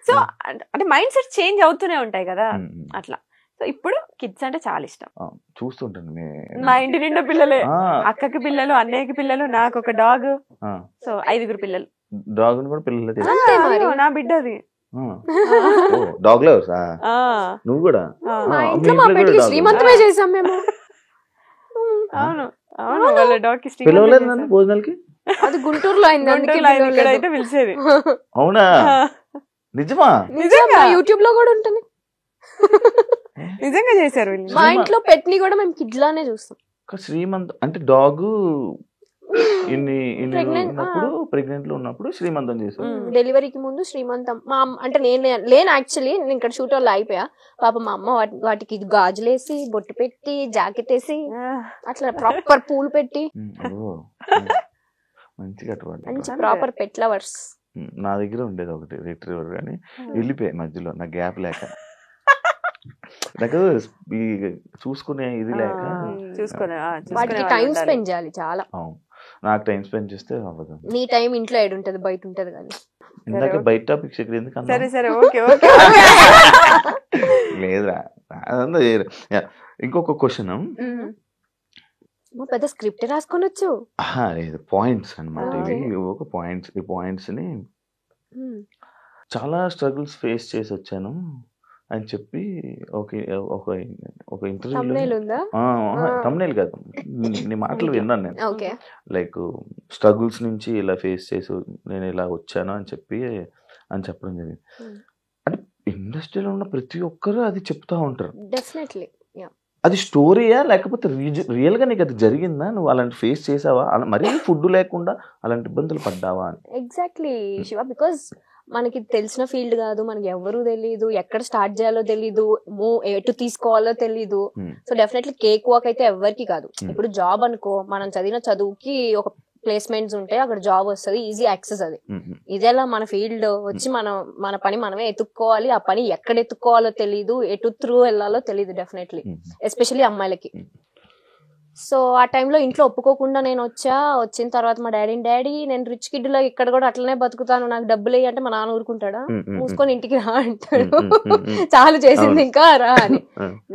సో అంటే మైండ్ సెట్ చేంజ్ అవుతూనే ఉంటాయి కదా అట్లా. సో ఇప్పుడు కిడ్స్ అంటే చాలా ఇష్టం. చూస్తుంటాను మా ఇంటి నిండా పిల్లలే, అక్కకి పిల్లలు, అన్నయ్యకి పిల్లలు, నాకు ఒక డాగ్. సో 5 పిల్లలు. డాగ్ కూడా పిల్లలు. నా బిడ్డది డాగ్ లవర్స్. నువ్వు కూడా? శ్రీమంతమే చేసాం మేము. అవును అవును, వాళ్ళ డాగ్ కి పిలవలేదు నన్ను భోజనాలకి. అది గుంటూరులో అయింది, అయితే పిలిచేది. అవునా? నిజమా? నిజంగా యూట్యూబ్ లో కూడా ఉంటుంది. నిజంగా చేశారు. మా ఇంట్లో పెట్ని కూడా మేము కిడ్ లానే చూస్తాం. శ్రీమంత్ అంటే డాగ్ ప్రెగ్నెంట్ లో ఉన్నప్పుడు శ్రీమంతం చేశారు. డెలివరీకి ముందు శ్రీమంతం. మా అంటే నేను లేను యాక్చువల్లీ, నేను ఇక్కడ షూట్ వాళ్ళు అయిపోయా. పాప మా అమ్మ వాటికి గాజులేసి బొట్టు పెట్టి జాకెట్ వేసి అట్లా ప్రాపర్ పూలు పెట్టి మంచిగా మంచి ప్రాపర్ పెట్ లవర్స్. నా దగ్గర ఉండేది ఒకటి రిట్రీవర్, కానీ వెళ్ళిపోయాయి మధ్యలో నా గ్యాప్ లేక. నాకు చూసుకునే ఇది లేక వాటికి టైం స్పెండ్ చేయాలి చాలా. నాకు టైం స్పెండ్ చేస్తే అవ్వదు. నీ టైం ఇంట్లో ఏడు ఉంటది, బయట ఉంటది. కానీ ఇందాక బయట టాపిక్స్ ఇక్కడ ఎందుకు లేదురా. ఇంకొక క్వశ్చన్, పెద్ద స్క్రిప్ట్ రాసుకొనొచ్చు. లేదు, పాయింట్స్ అనమాట ఇవి. ఒక పాయింట్స్, ఈ పాయింట్స్ ని చాలా స్ట్రగుల్స్ ఫేస్ చేసి వచ్చాను అని చెప్పి ఒక ఇంటర్వ్యూలో, తమ్నేల్ కాదు, నీ మాటలు విన్నాను నేను. లైక్ స్ట్రగుల్స్ నుంచి ఇలా ఫేస్ చేసి నేను ఇలా వచ్చాను అని చెప్పడం జరిగింది. అంటే ఇండస్ట్రీలో ఉన్న ప్రతి ఒక్కరు అది చెప్తా ఉంటారు. డెఫినెట్లీ అది స్టోరీయా లేకపోతే రియల్ గా నీకు అది జరిగిందా? నువ్వు అలాంటి ఫేస్ చేసావా? మరీ ఫుడ్ లేకుండా అలాంటి ఇబ్బందులు పడ్డావా అని? ఎగ్జాక్ట్లీ శివ, బికాస్ మనకి తెలిసిన ఫీల్డ్ కాదు, మనకి ఎవరు తెలీదు, ఎక్కడ స్టార్ట్ చేయాలో తెలీదు, ఎటు తీసుకోవాలో తెలీదు. సో డెఫినెట్లీ కేక్ వాక్ అయితే ఎవరికి కాదు. ఇప్పుడు జాబ్ అనుకో, మనం చదివిన చదువుకి ఒక ప్లేస్మెంట్స్ ఉంటాయి, అక్కడ జాబ్ వస్తుంది, ఈజీ యాక్సెస్. అది ఇదేలా మన ఫీల్డ్ వచ్చి మన పని మనమే ఎత్తుక్కోవాలి. ఆ పని ఎక్కడ ఎత్తుక్కోవాలో తెలీదు, ఎటు త్రూ వెళ్ళాలో తెలీదు డెఫినెట్లీ, ఎస్పెషల్లీ అమ్మాయిలకి. సో ఆ టైంలో ఇంట్లో ఒప్పుకోకుండా నేను వచ్చిన తర్వాత మా డాడీ నేను రిచ్ కిడ్ లో ఇక్కడ కూడా అట్లనే బతుకుతాను, నాకు డబ్బులు అంటే మా నాన్న ఊరుకుంటాడా? మూసుకొని ఇంటికి రా అంటాడు. చాలు చేసింది ఇంకా రా అని.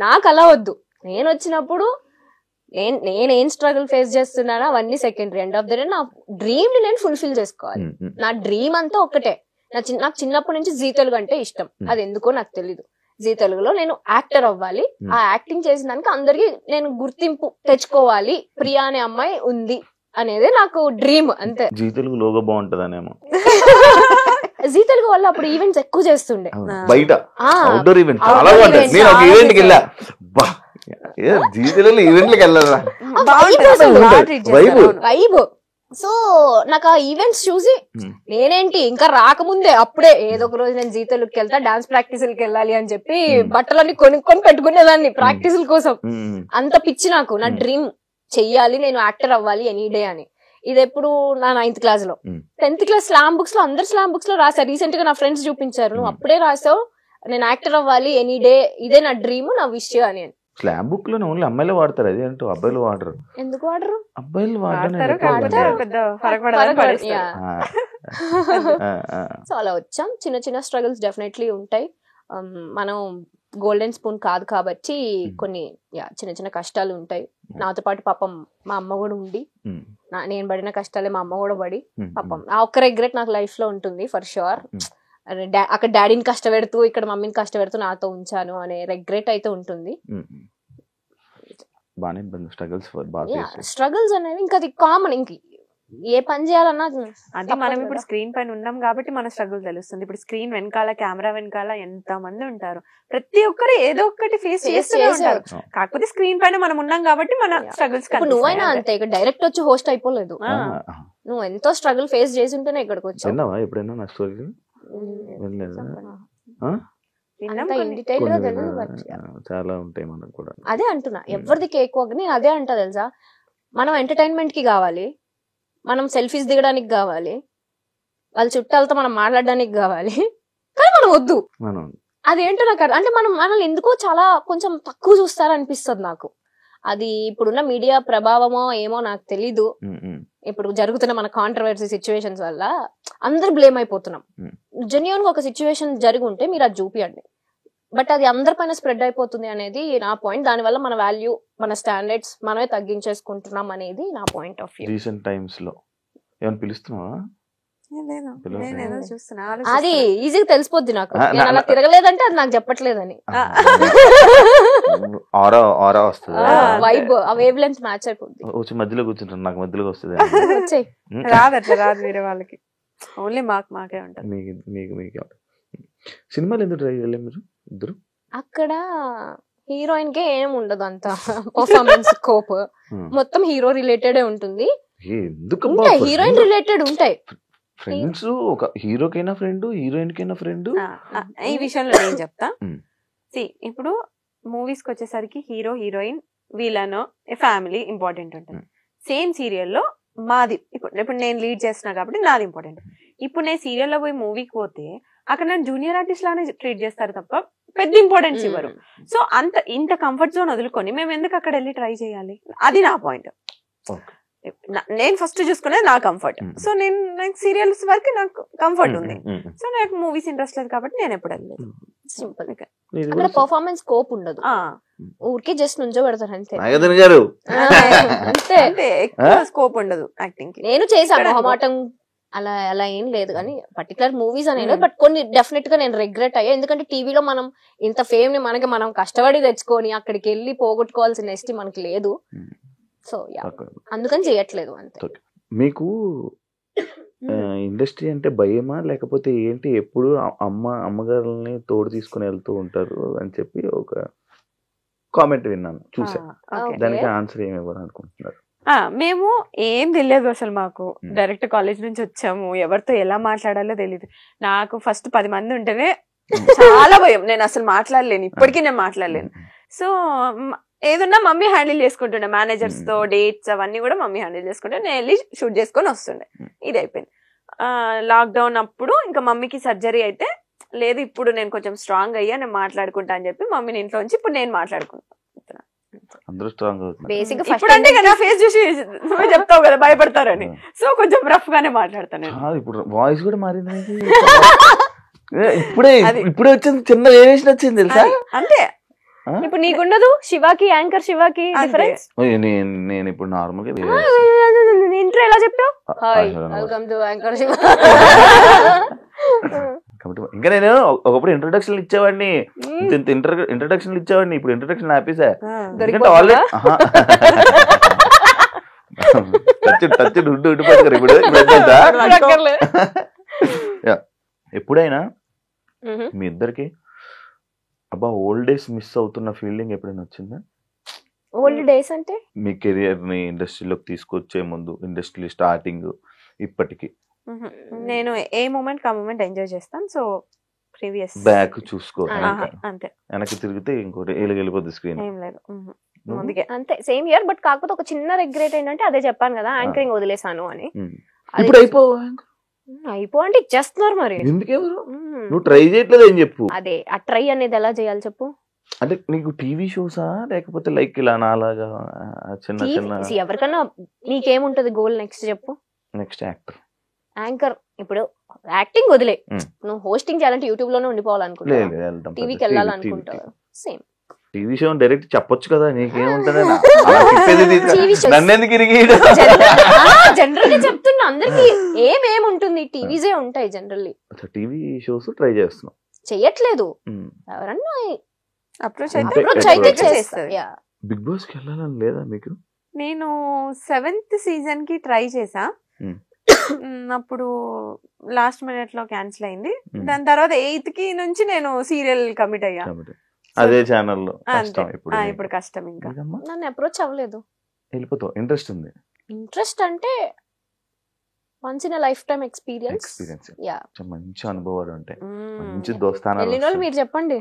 నాకు అలా వద్దు. నేను వచ్చినప్పుడు నేనేం స్ట్రగుల్ ఫేస్ చేస్తున్నానో అవన్నీ secondary. End of the day నా డ్రీమ్ ని నేను ఫుల్ఫిల్ చేసుకోవాలి. నా డ్రీమ్ అంతా ఒక్కటే. నాకు చిన్నప్పటి నుంచి జీ తెలుగు అంటే ఇష్టం. అది ఎందుకో నాకు తెలీదు. జీ తెలుగులో నేను యాక్టర్ అవ్వాలి. ఆ యాక్టింగ్ చేసిన దానికి అందరికి నేను గుర్తింపు తెచ్చుకోవాలి, ప్రియా అనే అమ్మాయి ఉంది అనేది నాకు డ్రీమ్, అంతే. జీ తెలుగు లోగో బాగుంటదనేమో. జీ తెలుగు వల్ల అప్పుడు ఈవెంట్స్ ఎక్కువ చేస్తుండే, బయట అవుట్డోర్ ఈవెంట్ చాలా బాగుంటాయి. నేను ఒక ఈవెంట్ కి వెళ్ళా, జీ తెలుగులో ఈవెంట్లకి వెళ్ళాలా వైబ్. సో నాకు ఆ ఈవెంట్స్ చూసి నేనేంటి ఇంకా రాకముందే అప్పుడే ఏదో ఒక రోజు నేను జీ తెలుగుకి వెళ్తా, డాన్స్ ప్రాక్టీసులకి వెళ్ళాలి అని చెప్పి బట్టలన్నీ కొనుక్కొని పెట్టుకునేదాన్ని ప్రాక్టీసుల కోసం. అంత పిచ్చి నాకు. నా డ్రీమ్ చెయ్యాలి, నేను యాక్టర్ అవ్వాలి ఎనీ డే అని. ఇది ఎప్పుడు నా 9th క్లాస్ లో. 10th క్లాస్ స్లామ్ బుక్స్ లో అందరు స్లామ్ బుక్స్ లో రాసా. రీసెంట్ గా నా ఫ్రెండ్స్ చూపించారు, నువ్వు అప్పుడే రాసావు నేను యాక్టర్ అవ్వాలి ఎనీ డే, ఇదే నా డ్రీమ్, నా విష్ అని. స్లామ్ బుక్ లో ఓన్లీ అమ్మాయిలు వాడతారు, అది ఏంటో అబ్బాయిలు వాడరు. ఎందుకు వాడరు? అబ్బాయిలు సో అలా వచ్చాం. చిన్న చిన్న స్ట్రగుల్స్ డెఫినెట్లీ ఉంటాయి. మనం గోల్డెన్ స్పూన్ కాదు కాబట్టి కొన్ని చిన్న చిన్న కష్టాలు ఉంటాయి. నాతో పాటు పాపం మా అమ్మ కూడా ఉండి, నేను పడిన కష్టాలే మా అమ్మ కూడా పడి, పాపం ఆ ఒక్క రిగ్రెట్ నాకు లైఫ్ లో ఉంటుంది ఫర్ షూర్. అక్కడ డాడీని కష్టపెడుతూ ఇక్కడ మమ్మీని కష్టపెడుతూ నాతో ఉంచాను అనే రిగ్రెట్ అయితే ఉంటుంది. స్ట్రగుల్స్ అనేవి ఇంకా అది కామన్. ఇంక ఏ పని చేయాలన్నా అది మనం ఇప్పుడు స్క్రీన్ పైన ఉన్నాం కాబట్టి మన స్ట్రగుల్ తెలుస్తుంది. ఇప్పుడు స్క్రీన్ వెనకాల, కెమెరా వెనకాల ఎంత మంది ఉంటారు, ప్రతి ఒక్కరు ఏదో ఒకటి ఫేస్ చేస్తూనే ఉంటారు. కాకపోతే స్క్రీన్ పైన మనం ఉన్నాం కాబట్టి మన స్ట్రగుల్స్. నువ్వైనా అంతే, ఇక్కడ డైరెక్ట్ వచ్చి హోస్ట్ అయిపోలేదు. నువ్వు ఎంతో స్ట్రగుల్ ఫేస్ చేసి ఉంటేనే ఇక్కడికి వచ్చావు. ఎప్పుడైనా నా స్టోరీ చాలా ఉంటాయి మనకు కూడా. అదే అంటున్నా, ఎవరిది కేక్ వాక్. నేను అదే అంటా తెలుసా, మనం ఎంటర్టైన్మెంట్ కి కావాలి, మనం సెల్ఫీస్ దిగడానికి కావాలి, వాళ్ళ చుట్టాలతో మనం మాట్లాడడానికి కావాలి, కానీ మనం వద్దు. అదేంటో నాకు అంటే మనల్ని ఎందుకో చాలా కొంచెం తక్కువ చూస్తారనిపిస్తుంది నాకు. అది ఇప్పుడున్న మీడియా ప్రభావమో ఏమో నాకు తెలీదు. ఇప్పుడు జరుగుతున్న మన కాంట్రవర్సీ సిచ్యువేషన్స్ వల్ల అందరు బ్లేమ్ అయిపోతున్నాం. జెన్యూన్ గా ఒక సిచ్యువేషన్ జరిగి ఉంటే మీరు అది చూపియండి, బట్ అది అందరిపైన స్ప్రెడ్ అయిపోతుంది అనేది నా పాయింట్. దానివల్ల మన వాల్యూ, మన స్టాండర్డ్స్ మనమే తగ్గించేసుకుంటున్నాం అనేది నా point of view. Recent times లో ఏమైనా పిలుస్తున్నావా? అది ఈజీగా తెలిసిపోద్ది నాకు. నేను అలా తిరగలేదంటే అది నాకు చెప్పట్లేదని. వైబ్ ఆ వేవ్ లెంత్ మ్యాచ్ అయిపోద్ది. వచ్చి మధ్యలో కూర్చుంటాను, నాకు మధ్యలో వస్తుంది. రాదు అట్లా రాదు వేరే వాళ్ళకి, ఓన్లీ మాకే ఉంటుంది. మీకు సినిమాలు ఎందుకు ట్రై చేయలేదు మీరు ఇద్దరు? అక్కడ హీరోయిన్ కే ఏం ఉండదు అంత పర్ఫార్మెన్స్ స్కోప్, మొత్తం హీరో రిలేటెడ్ ఉంటుంది. హీరోయిన్ రిలేటెడ్ ఉంటాయి. ఫ్రెండ్స్, ఒక హీరోకైనా ఫ్రెండ్, హీరోయిన్ కైనా ఫ్రెండ్. ఈ విషయంలో నేను చెప్తా. ఇప్పుడు మూవీస్ కి వచ్చేసరికి హీరో, హీరోయిన్, వీళ్ళనో ఫ్యామిలీ ఇంపార్టెంట్ ఉంటుంది. సేమ్ సీరియల్లో మాది ఇప్పుడు నేను లీడ్ చేస్తున్నా కాబట్టి నాది ఇంపార్టెంట్. ఇప్పుడు నేను సీరియల్లో పోయి మూవీకి పోతే అక్కడ నేను జూనియర్ ఆర్టిస్ట్ లానే ట్రీట్ చేస్తారు తప్ప పెద్ద ఇంపార్టెన్స్ ఇవ్వరు. సో ఇంత కంఫర్ట్ జోన్ వదులుకొని మేము ఎందుకు అక్కడ వెళ్ళి ట్రై చేయాలి? అది నా పాయింట్. నేను ఫస్ట్ చూసుకునేది నా కంఫర్ట్. సో నాకు సీరియల్స్ వరకు నాకు కంఫర్ట్ ఉంది. సో నాకు మూవీస్ ఇంట్రెస్ట్ లేదు కాబట్టి నేను ఎప్పుడు వెళ్ళలేదు. సింపుల్. అక్కడ పర్ఫార్మెన్స్ స్కోప్ ఉండదు, ఊరికే జస్ట్ నుంచో పెడతారు అంతే. ఎక్కువ స్కోప్ ఉండదు యాక్టింగ్ కి. నేను చేశాను మొహమాటం అలా అలా ఏం లేదు కానీ పర్టికులర్ మూవీస్ అనేది. బట్ కొన్ని డెఫినెట్ గా నేను రిగ్రెట్ అయ్యా, ఎందుకంటే టీవీలో మనం ఇంత ఫేమ్ ని మనం కష్టపడి తెచ్చుకొని అక్కడికి వెళ్ళి పోగొట్టుకోవాల్సిన నెక్స్ట్ మనకి లేదు. సో అందుకని చేయట్లేదు అంతే. మీకు ఇండస్ట్రీ అంటే భయమా లేకపోతే ఏంటి? ఎప్పుడు అమ్మగారిని తోడు తీసుకుని వెళ్తూ ఉంటారు అని చెప్పి ఒక కామెంట్ విన్నాను, చూసా. ఓకే. దానికి ఆన్సర్ ఏమి ఇవ్వాలి అనుకుంటున్నారు? మేము ఏం తెలియదు అసలు, మాకు డైరెక్ట్ కాలేజ్ నుంచి వచ్చాము, ఎవరితో ఎలా మాట్లాడాలో తెలియదు. నాకు ఫస్ట్ 10 మంది ఉంటేనే చాలా భయం, నేను అసలు మాట్లాడలేను, ఇప్పటికీ నేను మాట్లాడలేను. సో ఏదన్నా మమ్మీ హ్యాండిల్ చేసుకుంటుండే, మేనేజర్స్ తో డేట్స్ అవన్నీ కూడా మమ్మీ హ్యాండిల్ చేసుకుంటే నేను వెళ్ళి షూట్ చేసుకొని వస్తుండే. ఇది అయిపోయింది. లాక్డౌన్ అప్పుడు ఇంకా మమ్మీకి సర్జరీ అయితే, లేదు ఇప్పుడు నేను కొంచెం స్ట్రాంగ్ అయ్యా, నేను మాట్లాడుకుంటా అని చెప్పి మమ్మీని ఇంట్లో ఉంచి ఇప్పుడు నేను మాట్లాడుకుంటా. అందరూ స్ట్రాంగ్ అవుతుంది. బేసిక్ ఇప్పుడు అంటే కదా ఫేస్ చూసి నువ్వే చెప్తావు కదా భయపడతారని, సో కొంచెం రఫ్ గానే మాట్లాడతాను. ఇప్పుడు వాయిస్ కూడా మారింది. ఇప్పుడే వచ్చింది, చిన్న వేరియేషన్ వచ్చింది తెలుసా? అంతే. ఇప్పుడు నీకుండదు, శివాకి యాంకర్ శివాకి డిఫరెన్స్. నేను ఇప్పుడు నార్మల్ గా ఇంట్రో ఎలా చెప్పావు? Hi welcome to anchor Shiva. ఇంకా నేను ఒకప్పుడు ఇంట్రొడక్షన్ ఇచ్చేవాడిని, ఇంట్రొడక్షన్ ఇచ్చేవాడిని, ఇప్పుడు ఇంట్రొడక్షన్ ఆపేసా. ఎందుకంటే ఆల్రెడీ టచ్ ఉండిపోతారు ఇప్పుడు. ఎప్పుడైనా మీ ఇద్దరికి అబ్బా ఓల్డ్ డేస్ మిస్ అవుతున్న ఫీలింగ్ ఎప్పుడైనా వచ్చిందా? ఓల్డ్ డేస్ అంటే మీ కెరియర్ ని ఇండస్ట్రీలోకి తీసుకొచ్చే ముందు, ఇండస్ట్రీ స్టార్టింగ్ ఇప్పటికి? నేను ఏ మూమెంట్ ఆ మూమెంట్ ఎంజాయ్ చేస్తాను. సో ప్రీవియస్ బ్యాక్ చూసుకో, అంతే. వెనక్కి తిరిగితే ఇంకోటి వెళ్ళిపోద్ది స్క్రీన్. ఏం లేదు, ముందుకే అంతే. Same year. బట్ కాకపోతే ఒక చిన్న రిగ్రెట్ ఏంటంటే, అదే చెప్పాను కదా యాంకరింగ్ వదిలేసాను అని. ఇప్పుడు అయిపో అంటే ఇచ్చేస్తున్నారు మరి. ఎందుకెవరు? నువ్వు ట్రై చేయట్లేదు ఏం చెప్పు. అదే ఆ ట్రై అనేది ఎలా చేయాలి చెప్పు. అంటే నీకు టీవీ షోసా లేకపోతే లైక్ ఇలా నాలాగా చిన్న చిన్న? ఎవరికన్నా నీకేముంటది గోల్ నెక్స్ట్ చెప్పు. Next actor, anchor. ఇప్పుడు యాక్టింగ్ వదిలే, నువ్వు హోస్టింగ్ చేయాలంటే యూట్యూబ్ లోనే ఉండిపోవాలనుకుంటావు, టీవీకి వెళ్ళాలనుకుంటావు. సేమ్ టీవీ షో డైరెక్ట్ చెప్పొచ్చు కదా, నీకేముంటది? నన్నెందుకు ఇరిగి జనరల్ గా చెప్తున్నా, అందరికి ఏమేముంటుంది, టీవీసే ఉంటాయి జనరల్లీ. టీవీ షోస్ ట్రై చేస్తున్నాం, చెయ్యట్లేదు. ఎవరన్నా అప్రోచ్ అయితే చేస్తారు. బిగ్ బాస్ కి వెళ్ళాలని లేదా మీకు? నేను 7th సీజన్ కి ట్రై చేసా, అప్పుడు లాస్ట్ మినిట్ లో క్యాన్సిల్ అయింది. దాని తర్వాత 8th కి నుంచి నేను సీరియల్ కమిట్ అయ్యా, అదే ఛానల్లో. ఇప్పుడు కష్టం, ఇంకా నన్ను అప్రోచ్ అవ్వలేదు. వెళ్ళిపోతావు. ఇంట్రెస్ట్ ఉంది? ఇంట్రెస్ట్ అంటే once in life time experience. మంచి అనుభవాలు ఉంటాయి, మంచి దోస్తానాలు. మీరు చెప్పండి.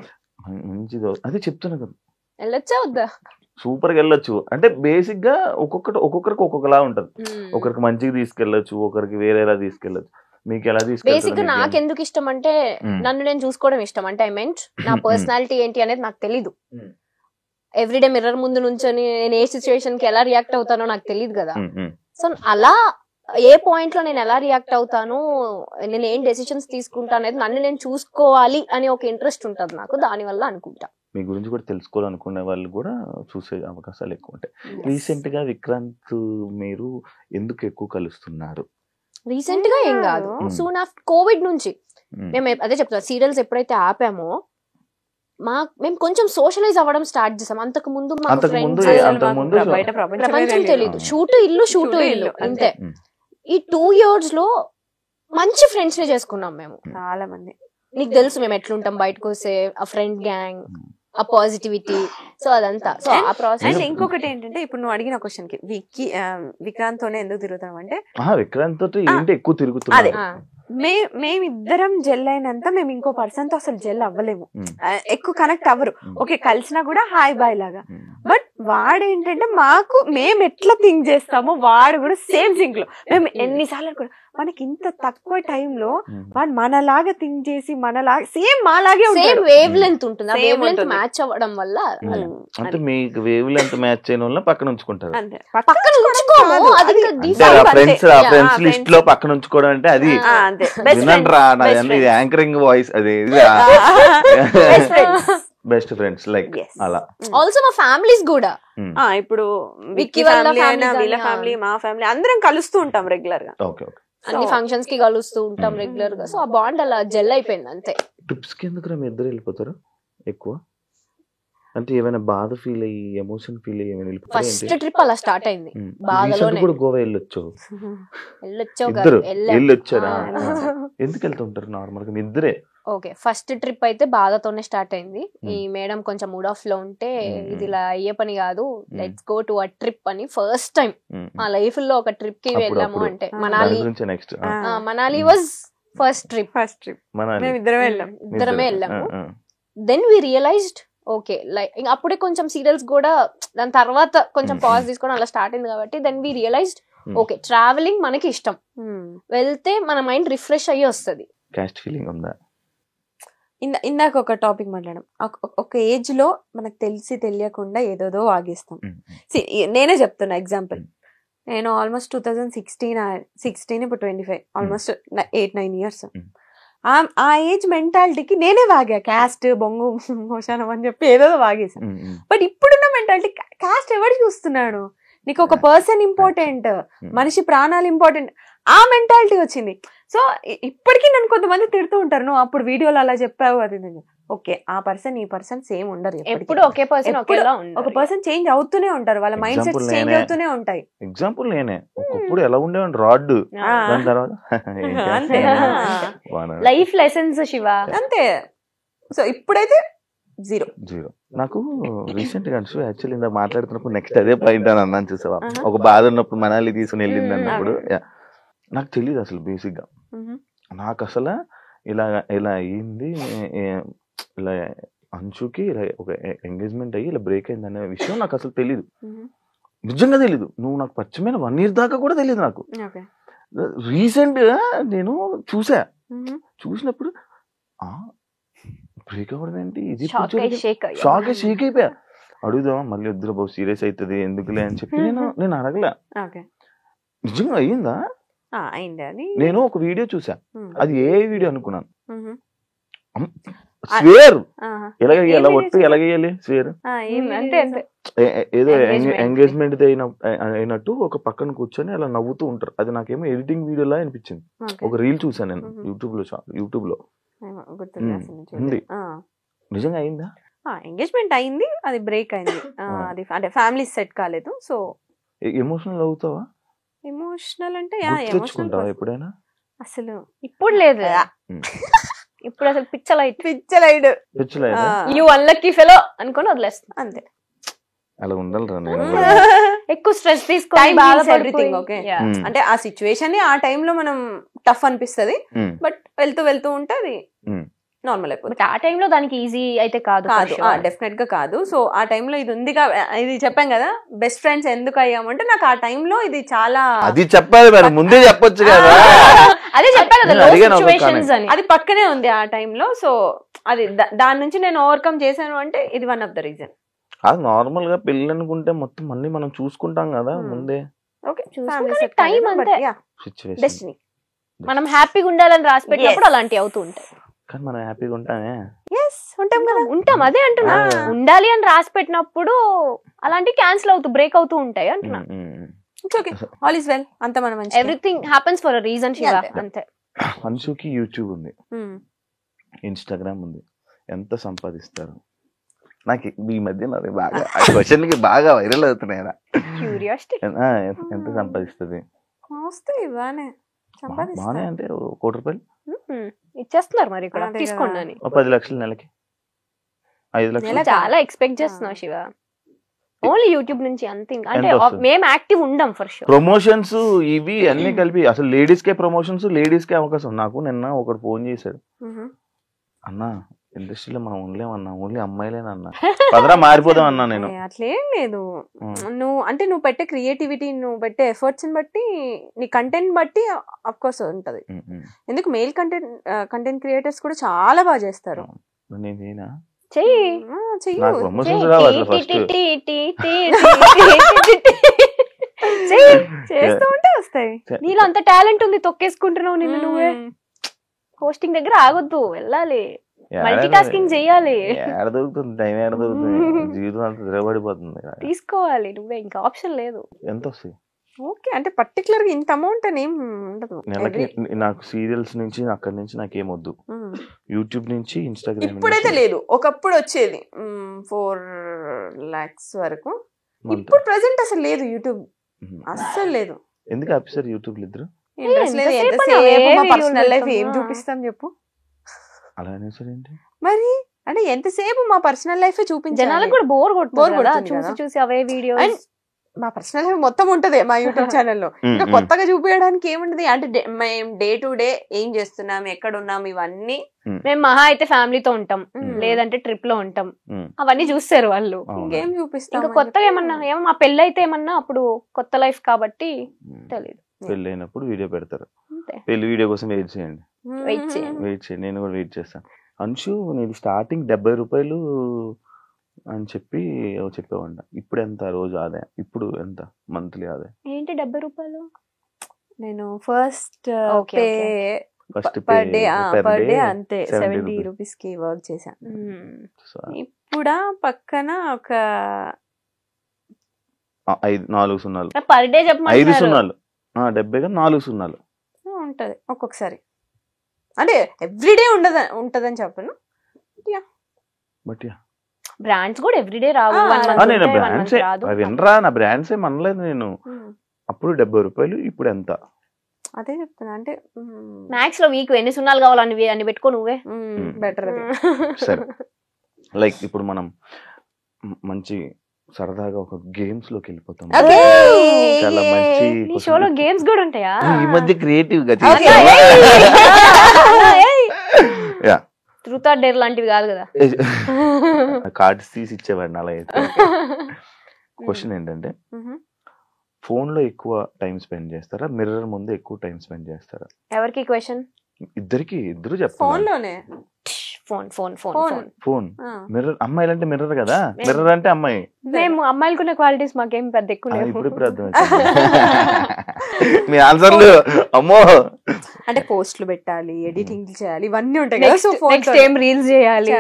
మంచి అదే చెప్తున్నా కదా, వెళ్ళొచ్చా వద్దా? సూపర్ గా వెళ్ళొచ్చు. అంటే బేసిక్ గా ఒక్కొక్కరికి ఒక్కొక్కలా ఉంటది. ఒకరికి మంచిగా తీసుకెళ్లొచ్చు, ఒకరికి వేరేలా తీసుకెళ్లొచ్చు. మీకు ఎలా తీసుకెళ్తారు? బేసిక్ గా నాకు ఎందుకు ఇష్టం అంటే, నన్ను నేను చూసుకోవడం ఇష్టం. అంటే ఐ మీన్ నా పర్సనాలిటీ ఏంటి అనేది నాకు తెలీదు. ఎవ్రీడే మిర్రర్ ముందు నుంచొని నేను ఏ సిచ్యువేషన్ కి ఎలా రియాక్ట్ అవుతానో నాకు తెలియదు కదా. సో అలా ఏ పాయింట్ లో నేను ఎలా రియాక్ట్ అవుతాను, నేను ఏం డెసిషన్స్ తీసుకుంటా అనేది నన్ను నేను చూసుకోవాలి అని ఒక ఇంట్రెస్ట్ ఉంటుంది నాకు. దాని వల్ల అనుకుంటా మీ గురించి కూడా తెలుసుకోవాలనుకునే వాళ్ళు కూడా చూసే అవకాశాలు ఎక్కువ ఉంటాయి. రీసెంట్ గా విక్రాంత్ మీరు ఎందుకు ఎక్కువ కలుస్తున్నారు? రీసెంట్ గా ఏం కాదు, సూన్ ఆఫ్టర్ కోవిడ్ నుంచి మేము అదే చెప్తాం, సీరియల్స్ ఎప్పుడైతే ఆపామో మేము కొంచెం సోషలైజ్ అవ్వడం స్టార్ట్ చేసాం. అంతకు ముందు బయట ప్రపంచం తెలీదు, షూటు ఇల్లు అంతే. ఈ 2 years లో మంచి ఫ్రెండ్స్ ని చేసుకున్నాం మేము, చాలా మంది. నీకు తెలుసు మేము ఎట్లుంటాం బయటకు వస్తే, ఆ ఫ్రెండ్ గ్యాంగ్, ఆ పాజిటివిటీ, సో అదంతా. సో ఆ ప్రాసెస్. ఇంకొకటి ఏంటంటే, ఇప్పుడు నువ్వు అడిగిన క్వశ్చన్ కి విక్రాంత్ తోనే ఎందుకు తిరుగుతాం అంటే, విక్రాంత్ తోటి ఏంటి ఎక్కువ తిరుగుతుంది. మేమిద్దరం జెల్ అయినంత మేము ఇంకో పర్సన్ తో అసలు జెల్ అవ్వలేము, ఎక్కువ కనెక్ట్ అవ్వరు. ఓకే కలిసినా కూడా హాయ్ బాయ్ లాగా. బట్ వాడేంటంటే మాకు మేము ఎట్లా థింక్ చేస్తామో వాడు కూడా సేమ్ థింక్ లో. మేము ఎన్నిసార్లు కూడా మనకి ఇంత తక్కువ టైంలో వాడు మనలాగా థింక్ చేసి మనలాగా సేమ్ మాలాగే సేమ్ వేవ్ లెంత్ ఉంటుంది. ఆ వేవ్ లెంత్ మ్యాచ్ అవ్వడం వల్ల, అంటే మీకు వేవ్ లెంత్ మ్యాచ్ అయిన వల్ల పక్కన ఉంచుకుంటారు. పక్కన ఉంచుకోము, అది ఫ్రెండ్స్ లిస్ట్ లో పక్కన ఉంచుకోవడం అంటే అది వినండి రా, ఇది యాంకరింగ్ వాయిస్, అది బెస్ట్ ఫ్రెండ్స్ లైక్ అలా. ఆల్సో మా ఫ్యామిలీస్ కూడా, ఇప్పుడు విక్కీ ఫ్యామిలీ అయినా వీళ్ళ ఫ్యామిలీ మా ఫ్యామిలీ అందరం కలుస్తూ ఉంటాం రెగ్యులర్ గా. అన్ని ఫంక్షన్స్ కి కలుస్తూ ఉంటాం రెగ్యులర్ గా. సో ఆ బాండ్ అలా జెల్ అయిపోయింది అంతే. ట్రిప్స్ కి ఎందుకు మీ ఇద్దరు వెళ్ళిపోతారు ఎక్కువ? అంటే ఏమైనా బాధ ఫీల్ అయ్యి, ఎమోషన్ ఫీల్ అయ్యి ఏమైనా వెళ్ళిపోతారు? ఫస్ట్ ట్రిప్ అలా స్టార్ట్ అయింది బాధలోనే. కూడా గోవా వెళ్ళొచ్చారా? ఎందుకు వెళ్తుంటారు నార్మల్ గా మీ ఇద్దరే? ఓకే ఫస్ట్ ట్రిప్ అయితే బాధతోనే స్టార్ట్ అయింది. ఈ మేడం కొంచెం మూడ్ ఆఫ్ లో ఉంటే ఇది ఇలా అయ్యే పని కాదు, let's go to a trip అని ఫస్ట్ టైం మా లైఫ్ లో ఒక ట్రిప్ కి వెళ్ళాము. అంటే మనాలి వాజ్ ఫస్ట్ ట్రిప్. మేము ఇద్దరమే వెళ్ళాము. Then we realised okay like అప్పుడే కొంచెం సీరియల్స్ కూడా దాని తర్వాత కొంచెం పాజ్ తీసుకోవడం అలా స్టార్ట్ అయింది కాబట్టి then we realised okay travelling మనకి ఇష్టం, వెళ్తే మన మైండ్ రిఫ్రెష్ అయ్యి వస్తుంది. క్యాస్ట్ ఫీలింగ్ ఉందా? ఇందాక ఒక టాపిక్ మాట్లాడడం, ఒక ఏజ్ లో మనకు తెలిసి తెలియకుండా ఏదోదో వాగిస్తాం. నేనే చెప్తున్నా ఎగ్జాంపుల్, నేను ఆల్మోస్ట్ 2016 ఇప్పుడు 25 ఆల్మోస్ట్ 8-9 years. ఆ ఏజ్ మెంటాలిటీకి నేనే వాగా, క్యాస్ట్ బొంగు మోషానం అని చెప్పి ఏదో వాగేసాను. బట్ ఇప్పుడున్న మెంటాలిటీ క్యాస్ట్ ఎవడు చూస్తున్నాడు, నీకు ఒక పర్సన్ ఇంపార్టెంట్, మనిషి ప్రాణాలు ఇంపార్టెంట్, ఆ మెంటాలిటీ వచ్చింది. సో ఇప్పటికీ నన్ను కొంతమంది తిడుతూ ఉంటారు, నువ్వు అప్పుడు వీడియోలో అలా చెప్పావు అది. ఓకే ఆ పర్సన్ ఈ పర్సన్ సేమ్ ఉండరు, ఎప్పుడు ఒకే పర్సన్ ఒక పర్సన్ చేంజ్ అవుతూనే ఉంటారు, వాళ్ళ మైండ్ సెట్స్ చేంజ్ అవుతూనే ఉంటాయి. ఎగ్జాంపుల్ నేనే ఒకప్పుడు ఎలా ఉండేవాడిని రాడ్, దాని తర్వాత లైఫ్ లెసన్స్ శివ అంతే. సో ఇప్పుడైతే జీరో. నాకు రీసెంట్ గా యాక్చువల్లీ ఇందాక మాట్లాడుతున్నప్పుడు నెక్స్ట్ అదే పాయింట్ అని అన్నాను చూసావా, ఒక బాధ ఉన్నప్పుడు మనాలి తీసుకుని వెళ్ళింది అన్నప్పుడు నాకు తెలియదు అసలు బేసిక్ గా, నాకు అసలు ఇలా అయ్యింది, ఇలా అంచుకి ఇలా ఒక ఎంగేజ్మెంట్ అయ్యి ఇలా బ్రేక్ అయింది అనే విషయం నాకు అసలు తెలీదు, నిజంగా తెలీదు. నువ్వు నాకు పరిచయమైన 1 year దాకా కూడా తెలియదు నాకు. రీసెంట్ గా నేను చూసినప్పుడు బ్రేక్ అవ్వడం ఏంటి, ఇది షాక్ అయిపోయా. అడుగుదామా మళ్ళీ వద్దురా బాబు సీరియస్ అవుతుంది ఎందుకులే అని చెప్పి నేను అడగలే. నిజంగా అయ్యిందా? నేను ఒక వీడియో చూసా, అది ఏ వీడియో అనుకున్నాను, స్వేర్ ఎలాగేయాలి, ఒట్టు ఎలాగేయాలి స్వేర్ ఏదో ఎంగేజ్మెంట్ అయినట్టు ఒక పక్కన కూర్చొని అలా నవ్వుతూ ఉంటారు. అది నాకేమో ఎడిటింగ్ వీడియోలా అనిపించింది. ఒక రీల్ చూసాను నేను యూట్యూబ్ లో ఉంది. నిజంగా అయిందా? ఎంగేజ్మెంట్ అయింది, అది బ్రేక్ అయింది, అది అంటే ఫ్యామిలీ సెట్ కాలేదు. సో ఎమోషనల్ అవుతావా? ఎమోషనల్ అంటే ఎప్పుడైనా? అసలు ఇప్పుడు లేదు, ఇప్పుడు అసలు పిచ్చలైడ్ యు అన్లక్కీ ఫెలో అనుకొని వదిలేస్తా అంతే. అలా ఉండాలిరా, ఎక్కువ స్ట్రెస్ తీసుకొని అంటే ఆ సిచ్యువేషన్ ఆ టైంలో మనం టఫ్ అనిపిస్తది, బట్ వెళ్తూ ఉంటే అది నార్మల్ అయిపోతుంది. ఆ టైంలో దానికి ఈజీ అయితే కాదు, డెఫినెట్ గా కాదు. సో ఆ టైంలో ఇది ఉంది, ఇది చెప్పాం కదా బెస్ట్ ఫ్రెండ్స్ ఎందుకు అయ్యామంటే నాకు ఆ టైంలో ఇది చాలా, అది చెప్పాలి మరి ముందే చెప్పొచ్చు కదా, అదే చెప్పాను కదా అది పక్కనే ఉంది ఆ టైంలో. సో అది దాని నుంచి నేను ఓవర్కమ్ చేశాను అంటే ఇది వన్ ఆఫ్ ద రీజన్. అది నార్మల్ గా పెళ్లి అనుకుంటే మొత్తం అన్ని మనం చూసుకుంటాం కదా ముందే. టైం అంతే, మనం హ్యాపీగా ఉండాలని రాసి పెట్టినప్పుడు అలాంటివి అవుతూ ఉంటాయి. కానీ మనం హ్యాపీగా ఉంటామే, ఉంటాం అదే అంటున్నా. ఉండాలి అని రాసి పెట్టినప్పుడు అలాంటివి క్యాన్సిల్ అవుతూ బ్రేక్ అవుతూ ఉంటాయి అంటున్నా. ఆల్ ఇస్ వెల్, అంత మనం everything happens for a reason Shiva అంతే. అన్షుకి యూట్యూబ్ ఉంది, ఇన్స్టాగ్రామ్ ఉంది, ఎంత సంపాదిస్తారు? నాకు ఈ మధ్య బాగా క్వశ్చన్ కి బాగా వైరల్ అవుతున్నాయి. ఎంత సంపాదిస్తుంది? బానే అంటే 1 కోటి రూపాయలు ఇచ్చేస్తున్నారు మరి ఇక్కడ తీసుకోండి అని. 10 లక్షలు నెలకి, 5 లక్షలు చాలా ఎక్స్పెక్ట్ చేస్తున్నావు శివ. ఓన్లీ యూట్యూబ్ నుంచి అంతే, అంటే మేము యాక్టివ్ ఉండం ఫర్ షూర్. ప్రమోషన్స్ ఇవి అన్ని కలిపి అసలు లేడీస్ కే ప్రమోషన్స్, లేడీస్ కే అవకాశం. నాకు నిన్న ఒకడు ఫోన్ చేశాడు, అన్నా ఇండస్ట్రీలో మనం ఉండలేమన్నా, ఓన్లీ అమ్మాయిలేనన్నా, పదరా మారిపోదాం అన్నా. నేను అట్లేం లేదు, నువ్వు పెట్టే క్రియేటివిటీ, నువ్వు పెట్టే ఎఫర్ట్స్ బట్టి, నీ కంటెంట్ బట్టి అఫ్ కోర్స్ ఉంటది. ఎందుకు మెయిల్ కంటెంట్ క్రియేటర్స్ కూడా చాలా బాగా చేస్తారు. చేస్తూ ఉంటే వస్తాయి. నీలో అంత టాలెంట్ ఉంది, తొక్కేసుకుంటున్నావు నిన్ను నువ్వే. హోస్టింగ్ దగ్గర ఆగొద్దు, వెళ్ళాలి, మల్టీ టాస్కింగ్ చెయ్యాలి. జీవితం అంతా తిరగబడిపోతుంది, తీసుకోవాలి నువ్వే, ఇంకా ఆప్షన్ లేదు. ఎంత వస్తాయి? ఓకే అంటే పర్టికులర్ గా ఇంత అమౌంట్ అని ఏం ఉండదు. నెలకి నాకు సీరియల్స్ నుంచి అక్కడి నుంచి నాకేమొద్దు, యూట్యూబ్ నుంచి ఇన్స్టాగ్రామ్. ఇప్పుడైతే లేదు, ఒకప్పుడు వచ్చేది 4 lakhs వరకు. ఇప్పుడు ప్రెసెంట్ అసలు లేదు, యూట్యూబ్ అస్సలు లేదు. ఎందుకు ఆఫీసర్ యూట్యూబ్ ఇద్దరు ఇంట్రెస్ట్ లేదు. ఎంతసేపు మా పర్సనల్ లైఫ్ ఏం చూపిస్తాం చెప్పు. అలా అనేసరేంటి? మరి అంటే ఎంతసేపు మా పర్సనల్ లైఫ్ చూపించాలి, జనాలకు కూడా బోర్ Bore కొడుతుంది కొడుతుంది చూసి కదా. చూసి అవే వీడియో. And మా పర్సనల్ లైఫ్ మొత్తం ఉంటది మా యూట్యూబ్ ఛానల్లో. ఇంకా కొత్తగా చూపించడానికి ఏముంటది అంటే మేము డే టు డే ఏం చేస్తున్నాం, ఎక్కడ ఉన్నాం, ఇవన్నీ. మేము మహా అయితే ఫ్యామిలీతో ఉంటాం, లేదంటే ట్రిప్ లో ఉంటాం, అవన్నీ చూస్తారు వాళ్ళు. ఇంకేం చూపిస్తాం. ఇంకా కొత్తగా ఏమన్నా మా పెళ్ళి అయితే ఏమన్నా అప్పుడు కొత్త లైఫ్ కాబట్టి తెలియదు. పెళ్ళి అయినప్పుడు వీడియో పెడతారు. అంతే. పెళ్లి వీడియో కోసం వెయిట్ చేయండి, వెయిట్ చేయండి. వెయిట్ చేయండి. నేను కూడా వెయిట్ చేస్తాను. అంశు నేను స్టార్టింగ్ 70 రూపాయలు అని చెప్పి చెప్పేవాడిన. ఇప్పుడు ఎంత రోజు ఆదాయం, ఇప్పుడు ఎంత మంత్లీ ఆదాయం? ఏంటి 70 రూపాయలు? నేను first Okay, pay first per day అంతే 70 రూపీస్ కి వర్క్ చేశాను. ఇప్పుడు పక్కన ఒక 4 సున్నాలు, పర్ డే 5 చెప్పమంటున్నారు. సున్నాలు, 70 గా 4 సున్నాలు ఉంటది ఒక్కొక్కసారి. అంటే ఎవ్రీడే ఉంటదని చెప్పను. బట్ బ్రాండ్స్ కూడా ఎవ్రీడే రావు. నేను బ్రాండ్సే వినరా, నా బ్రాండ్సే మనలేదు నేను. అప్పుడు 70 రూపాయలు, ఇప్పుడు ఎంత? అదే చెప్తున్నా. అంటే మ్యాక్స్ లో వీక్ ఎన్ని సున్నాలు కావాలని అని పెట్టుకో నువ్వే. బెటర్. సరే, లైక్ ఇప్పుడు మనం మంచి సరదాగా ఒక గేమ్స్ లోకి వెళ్ళిపోతాం. చాలా మంచి నీ షోలో గేమ్స్ కూడా ఉంటాయా? ఈ మధ్య క్రియేటివ్ గా ట్రూత్ ఆర్ డేర్ లాంటివి కాదు కదా. కార్డ్స్ తీసి ఇచ్చేవాడిని అలా అయితే. క్వశ్చన్ ఏంటంటే, ఫోన్ లో ఎక్కువ టైం స్పెండ్ చేస్తారా, మిర్రర్ ముందు ఎక్కువ టైం స్పెండ్ చేస్తారా? ఎవరికి క్వశ్చన్? ఇద్దరు చెప్తారు. ఫోన్ లోనే. ఫోన్ మిర్రర్, అమ్మాయిలు అంటే మిర్రర్ కదా, మిర్రర్ అంటే అమ్మాయి. మేము అమ్మాయిలకున్న క్వాలిటీస్ మాకేం పెద్ద ఎక్కువ. ఇప్పుడు అర్థం మీ ఆన్సర్లు. అమ్మో, అంటే పోస్టులు పెట్టాలి, ఎడిటింగ్ చేయాలి, ఇవన్నీ ఉంటాయి కదా. సో నెక్స్ట్ ఏం రీల్స్ చేయాలి.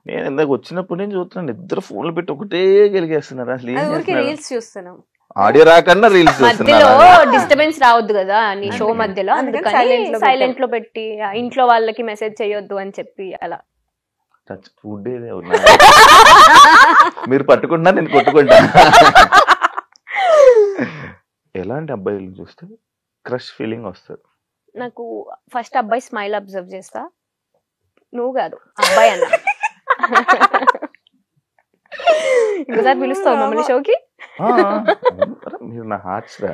నేను ఇందాక వచ్చినప్పుడు నేను చూస్తున్నాను, ఇద్దరు ఫోన్లు పెట్టి ఒకటే గెలిగేస్తున్నారు. అసలు ఏం ఊరికి రీల్స్ చూస్తున్నాం. ఆడియో రాకన్నా రీల్స్ మధ్యలో డిస్టర్బెన్స్ రావద్దు కదా నీ షో మధ్యలో, అందుకని సైలెంట్ లో పెట్టి ఇంట్లో వాళ్ళకి మెసేజ్ చేయొద్దు అని చెప్పి అలా. ఫుడ్ మీరు పట్టుకుంటా, నేను కొట్టుకుంటా. ఎలాంటి అబ్బాయిలను చూస్తే క్రష్ ఫీలింగ్ వస్తుంది? నాకు ఫస్ట్ అబ్బాయి స్మైల్ అబ్జర్వ్ చేస్తా. నువ్వు కాదు, అబ్బాయి అన్న. ఇంకోసారి పిలుస్తావు మమ్మల్ని షోకి? మీరు నా హార్ట్స్ రా,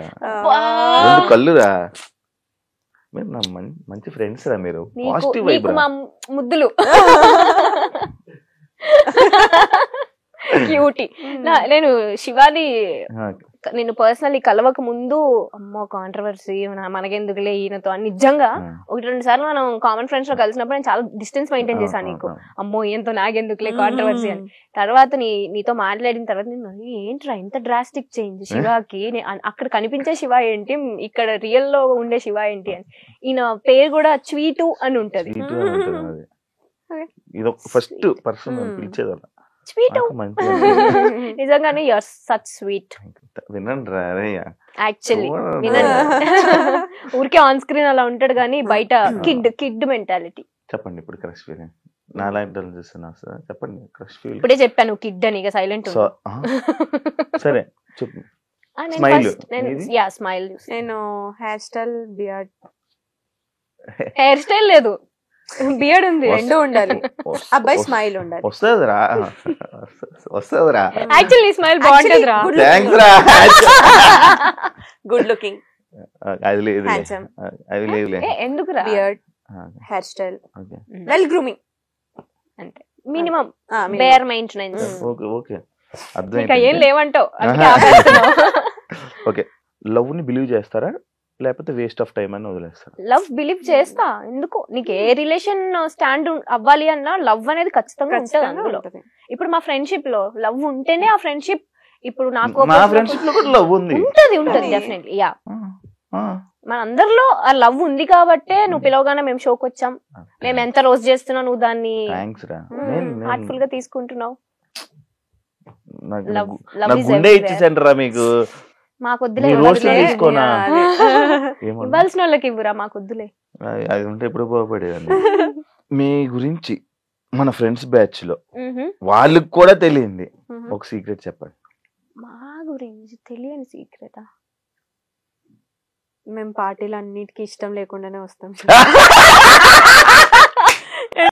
2 కళ్ళురా, మీరు నా మంచి ఫ్రెండ్స్ రా, మీరు పాజిటివ్ వైబ్ రా. ముద్దులు క్యూటీ. నేను శివాని నేను పర్సనల్లీ కలవక ముందు అమ్మో కాంట్రవర్సీ మనకెందుకులే ఈయనతో అని నిజంగా 1-2 సార్లు మనం కామన్ ఫ్రెండ్స్ లో కలిసినప్పుడు నేను చాలా డిస్టెన్స్ మెయింటైన్ చేశాను. నీకు అమ్మో ఈయనతో నాకెందుకులే కాంట్రవర్సీ అని. తర్వాత నీతో మాట్లాడిన తర్వాత నేను ఏంట్రా ఇంత డ్రాస్టిక్ చేంజ్ శివాకి, అక్కడ కనిపించే శివ ఏంటి, ఇక్కడ రియల్ లో ఉండే శివ ఏంటి అని. ఈయన పేరు కూడా స్వీటు అని ఉంటది. ఫస్ట్ పర్సన్ పిలిచేది అలా స్వీట్. నిజంగానే యు ఆర్ సచ్ స్వీట్. వినండి రా యాక్చువల్లీ వినండి. ఊరికే ఆన్ స్క్రీన్ అలా ఉంటాడు కానీ బయట కిడ్ మెంటాలిటీ. చెప్పండి ఇప్పుడు క్రష్ ఫీలింగ్. నా లైఫ్ చూస్తున్నా చెప్పండి క్రష్ ఫీలింగ్. ఇప్పుడే చెప్పాను కిడ్ అని, ఇక సైలెంట్. సరే చెప్పు. స్మైల్. నేను hair style, beard. Hair style లేదు, బియర్డ్ ఉంది, రెండు ఉండాలి. అబ్బాయి స్మైల్ ఉండాలి. వస్తుందిరా. యాక్చువల్లీ స్మైల్ బాగుంటది రా. థాంక్స్ రా. గుడ్ లుకింగ్, అది లేదు, హ్యాండ్సమ్. అది లేదు. ఎందుకు రా? Beard, hair style, well grooming, అంటే minimum bare maintenance. Okay okay, అర్థం. ఇంకా ఏం లేవంటావు. ఓకే, లవ్ ని బిలీవ్ చేస్తారా లేకపోతే వేస్ట్ ఆఫ్ టైం అని వదిలేస్తారా? లవ్ బిలీవ్ చేస్తా. ఎందుకు, నీకు ఏ రిలేషన్ స్టాండ్ అవ్వాలి అన్నా లవ్ అనేది ఖచ్చితంగా ఉంటది అందులో. ఇప్పుడు మా ఫ్రెండ్షిప్ లో లవ్ ఉంటేనే ఆ ఫ్రెండ్షిప్. ఇప్పుడు నాకు ఉంటది డెఫినెట్లీ. యా, మన అందరిలో ఆ లవ్ ఉంది కాబట్టే నువ్వు పిలవగానే మేము షోకి వచ్చాం. మేము ఎంత రోజు చేస్తున్నావు, నువ్వు దాన్ని హార్ట్ఫుల్ గా తీసుకుంటున్నావు. మీకు మాకు వద్దులే, ఇవ్వాల్సిన వాళ్ళకి ఇవ్వరా, మాకు వద్దులే. అది ఉంటే ఎప్పుడు బాగుపడేదండి. మీ గురించి మన ఫ్రెండ్స్ బ్యాచ్ లో వాళ్ళకి కూడా తెలియంది ఒక సీక్రెట్ చెప్పండి. మా గురించి తెలియని సీక్రెటా? మేము పార్టీలు అన్నిటికీ ఇష్టం లేకుండానే వస్తాం.